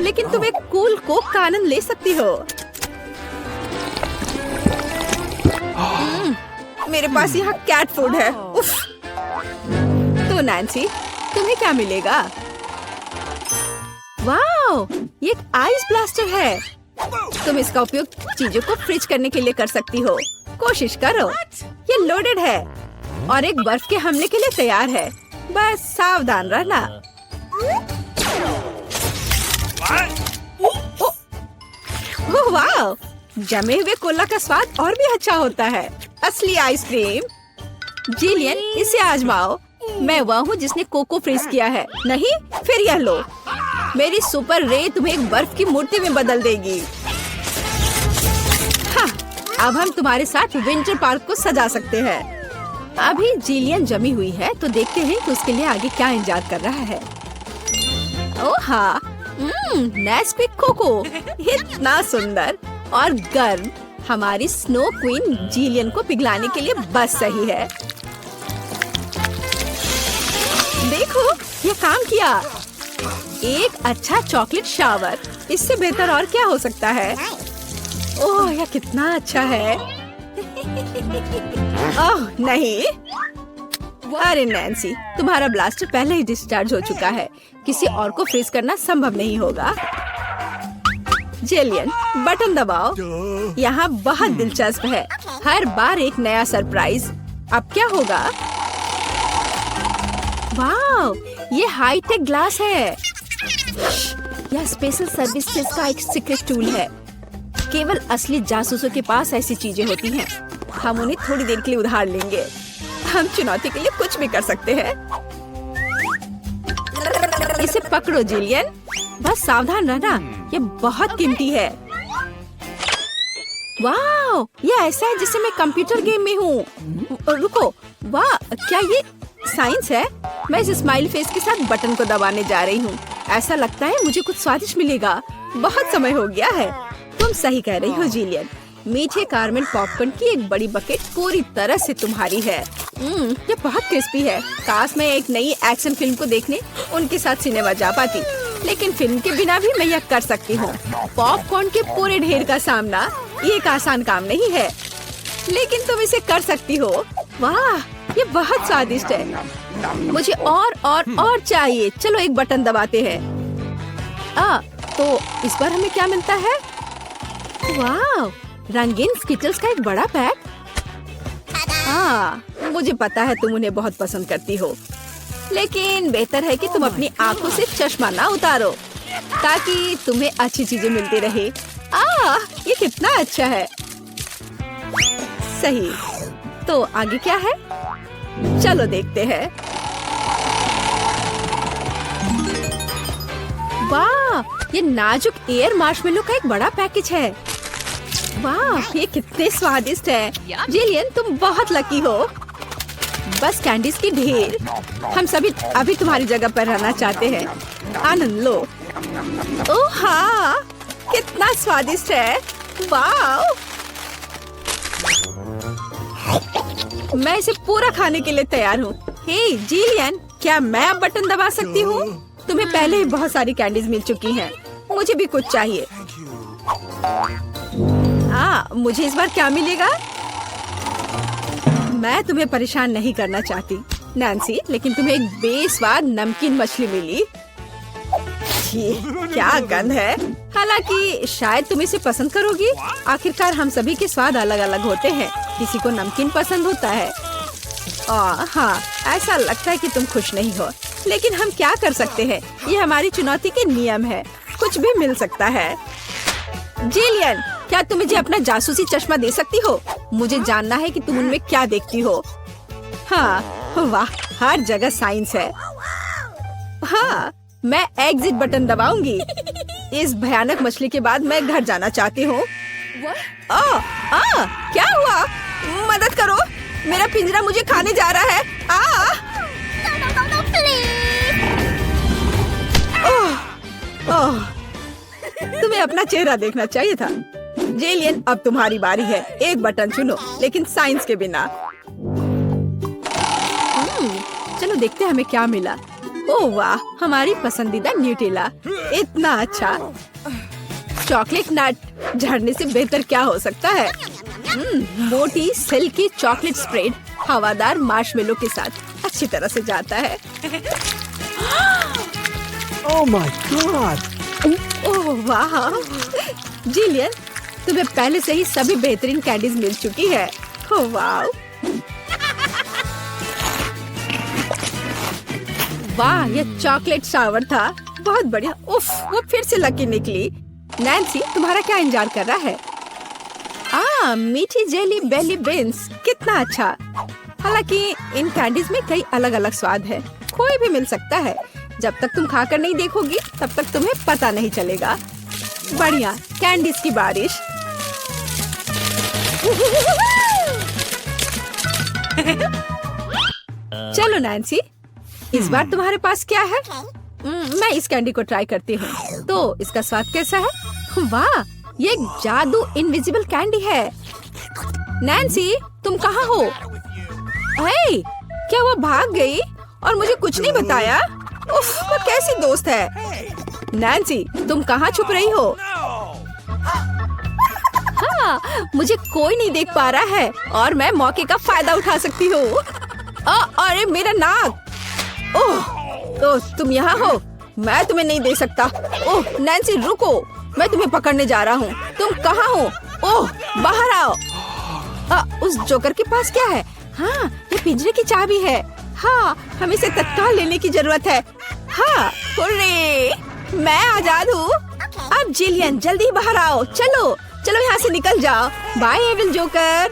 लेकिन तुम एक कूल कोक का आनंद ले सकती हो। मेरे पास यहाँ कैट फूड है। उफ। तो नैन्सी, तुम्हें क्या मिलेगा? वाओ, ये एक आइस ब्लास्टर है। तुम इसका उपयोग चीजों को फ्रीज करने के लिए कर सकती हो। कोशिश करो। ये लोडेड है और एक बर्फ के हमले के लिए तैयार है। बस सावधान रहना। ओह वाह, जमे हुए कोला का स्वाद और भी अच्छा होता है। असली आइसक्रीम। जिलियन, इसे आजमाओ। मैं वह हूँ जिसने कोको फ्रीज किया है। नहीं, फिर यह लो। मेरी सुपर रे तुम्हें एक बर्फ की मूर्ति में बदल देगी। हाँ, अब हम तुम्हारे साथ विंटर पार्क को सजा सकते हैं। अभी जिलियन जमी हुई है, तो देखते हैं कि उसके लिए आगे क्या इंतजार कर रहा है। ओह हाँ, नेस्क्विक कोको, इतना सुंदर और गर्म। हमारी स्नो क्वीन जिलियन को पिघलाने के लिए बस सही है। देखो, ये काम किया। एक अच्छा चॉकलेट शावर, इससे बेहतर और क्या हो सकता है। ओह, यह कितना अच्छा है। ओह नहीं, अरे नैन्सी, तुम्हारा ब्लास्टर पहले ही डिस्चार्ज हो चुका है। किसी और को फ्रीज करना संभव नहीं होगा। जिलियन, बटन दबाओ। यहाँ बहुत दिलचस्प है। हर बार एक नया सरप्राइज। अब क्या होगा? वाओ, ये हाईटेक ग्लास है। यह स्पेशल सर्विसेज का एक सीक्रेट टूल है। केवल असली जासूसों के पास ऐसी चीजें होती हैं। हम उन्हें थोड़ी देर के लिए उधार लेंगे। हम चुनौती के लिए कुछ भी कर सकते हैं। इसे पकड़ो जिलियन, बस सावधान रहना, ये बहुत कीमती है। वाह, ये ऐसा है जैसे मैं कंप्यूटर गेम में हूँ। रुको, वाह, क्या ये साइंस है? मैं इस स्माइल फेस के साथ बटन को दबाने जा रही हूँ। ऐसा लगता है मुझे कुछ स्वादिष्ट मिलेगा। बहुत समय हो गया है। तुम सही कह रही हो जिलियन। मीठे कारमेल पॉपकॉर्न की एक बड़ी बकेट पूरी तरह से तुम्हारी है। ये बहुत क्रिस्पी है। काश मैं एक नई एक्शन फिल्म को देखने उनके साथ सिनेमा जा पाती, लेकिन फिल्म के बिना भी मैं यह कर सकती हूँ। पॉपकॉर्न के पूरे ढेर का सामना ये एक आसान काम नहीं है, लेकिन तुम इसे कर सकती हो। वाह, ये बहुत स्वादिष्ट है। मुझे और चाहिए। चलो एक बटन दबाते हैं। तो इस बार हमें क्या मिलता है? वाह, रंगीन स्किटल्स का एक बड़ा पैक। मुझे पता है तुम उन्हें बहुत पसंद करती हो, लेकिन बेहतर है कि तुम अपनी आंखों से चश्मा ना उतारो, ताकि तुम्हें अच्छी चीजें मिलती रहे। ये कितना अच्छा है। सही, तो आगे क्या है? चलो देखते हैं। वाह, ये नाजुक एयर मार्शमेलो का एक बड़ा पैकेज है। वाह, ये कितने स्वादिष्ट है। जिलियन, तुम बहुत लकी हो। बस कैंडीज की ढेर। हम सभी अभी तुम्हारी जगह पर रहना चाहते हैं। आनंद लो। ओह हाँ, कितना स्वादिष्ट है। वाह, मैं इसे पूरा खाने के लिए तैयार हूँ। हे जिलियन, क्या मैं अब बटन दबा सकती हूँ? तुम्हें पहले ही बहुत सारी कैंडीज मिल चुकी हैं। मुझे भी कुछ चाहिए। मुझे इस बार क्या मिलेगा? मैं तुम्हें परेशान नहीं करना चाहती नैन्सी, लेकिन तुम्हें एक बेस्वाद नमकीन मछली मिली। क्या गंध है। हालांकि शायद तुम इसे पसंद करोगी। आखिरकार हम सभी के स्वाद अलग अलग होते हैं। किसी को नमकीन पसंद होता है। हाँ, ऐसा लगता है कि तुम खुश नहीं हो, लेकिन हम क्या कर सकते हैं? ये हमारी चुनौती के नियम है। कुछ भी मिल सकता है। जिलियन, क्या तुम मुझे अपना जासूसी चश्मा दे सकती हो? मुझे जानना है कि तुम उनमें क्या देखती हो। हाँ, वाह, हर जगह साइंस है। हाँ, मैं एग्जिट बटन दबाऊंगी। इस भयानक मछली के बाद मैं घर जाना चाहती हूँ। क्या हुआ? मदद करो, मेरा पिंजरा मुझे खाने जा रहा है। तुम्हें अपना चेहरा देखना चाहिए था। जिलियन, अब तुम्हारी बारी है। एक बटन चुनो, लेकिन साइंस के बिना। चलो देखते हैं हमें क्या मिला। ओह वाह, हमारी पसंदीदा न्यूटेला। इतना अच्छा। चॉकलेट नट झड़ने से बेहतर क्या हो सकता है? मोटी सिल्की चॉकलेट स्प्रेड हवादार मार्शमेलो के साथ अच्छी तरह से जाता है। Oh my God! ओह वाह जिलियन, तुम्हें पहले से ही सभी बेहतरीन कैंडीज मिल चुकी है। ओह वाह वाह, ये चॉकलेट शावर था, बहुत बढ़िया। उफ, वो फिर से लकी निकली। नैन्सी, तुम्हारा क्या इंतजार कर रहा है? मीठी जेली बेली बीन्स, कितना अच्छा। हालांकि इन कैंडीज में कई अलग अलग स्वाद है, कोई भी मिल सकता है। जब तक तुम खाकर नहीं देखोगी तब तक तुम्हें पता नहीं चलेगा। बढ़िया, कैंडीज की बारिश। चलो नैन्सी, इस बार तुम्हारे पास क्या है? मैं इस कैंडी को ट्राई करती हूँ। तो इसका स्वाद कैसा है? वाह, ये एक जादू इनविजिबल कैंडी है। नैन्सी, तुम कहाँ हो? हे, क्या वो भाग गई और मुझे कुछ नहीं बताया? उफ, वो कैसी दोस्त है? नैन्सी, तुम कहाँ छुप रही हो? हाँ, मुझे कोई नहीं देख पा रहा है और मैं मौके का फायदा उठा सकती हूँ। अरे मेरा नाक! ओह, तुम यहाँ हो? मैं तुम्हें नहीं दे सकता। ओह नैन्सी, रुको, मैं तुम्हें पकड़ने जा रहा हूँ। तुम कहाँ हो? ओह, बाहर आओ। उस जोकर के पास क्या है? हाँ, ये पिंजरे की चाबी है। हाँ, हमें इसे तत्काल लेने की जरूरत है। हाँ, हुर्रे, मैं आजाद हूँ। अब जिलियन, जल्दी बाहर आओ। चलो चलो, यहाँ से निकल जाओ। Bye evil joker.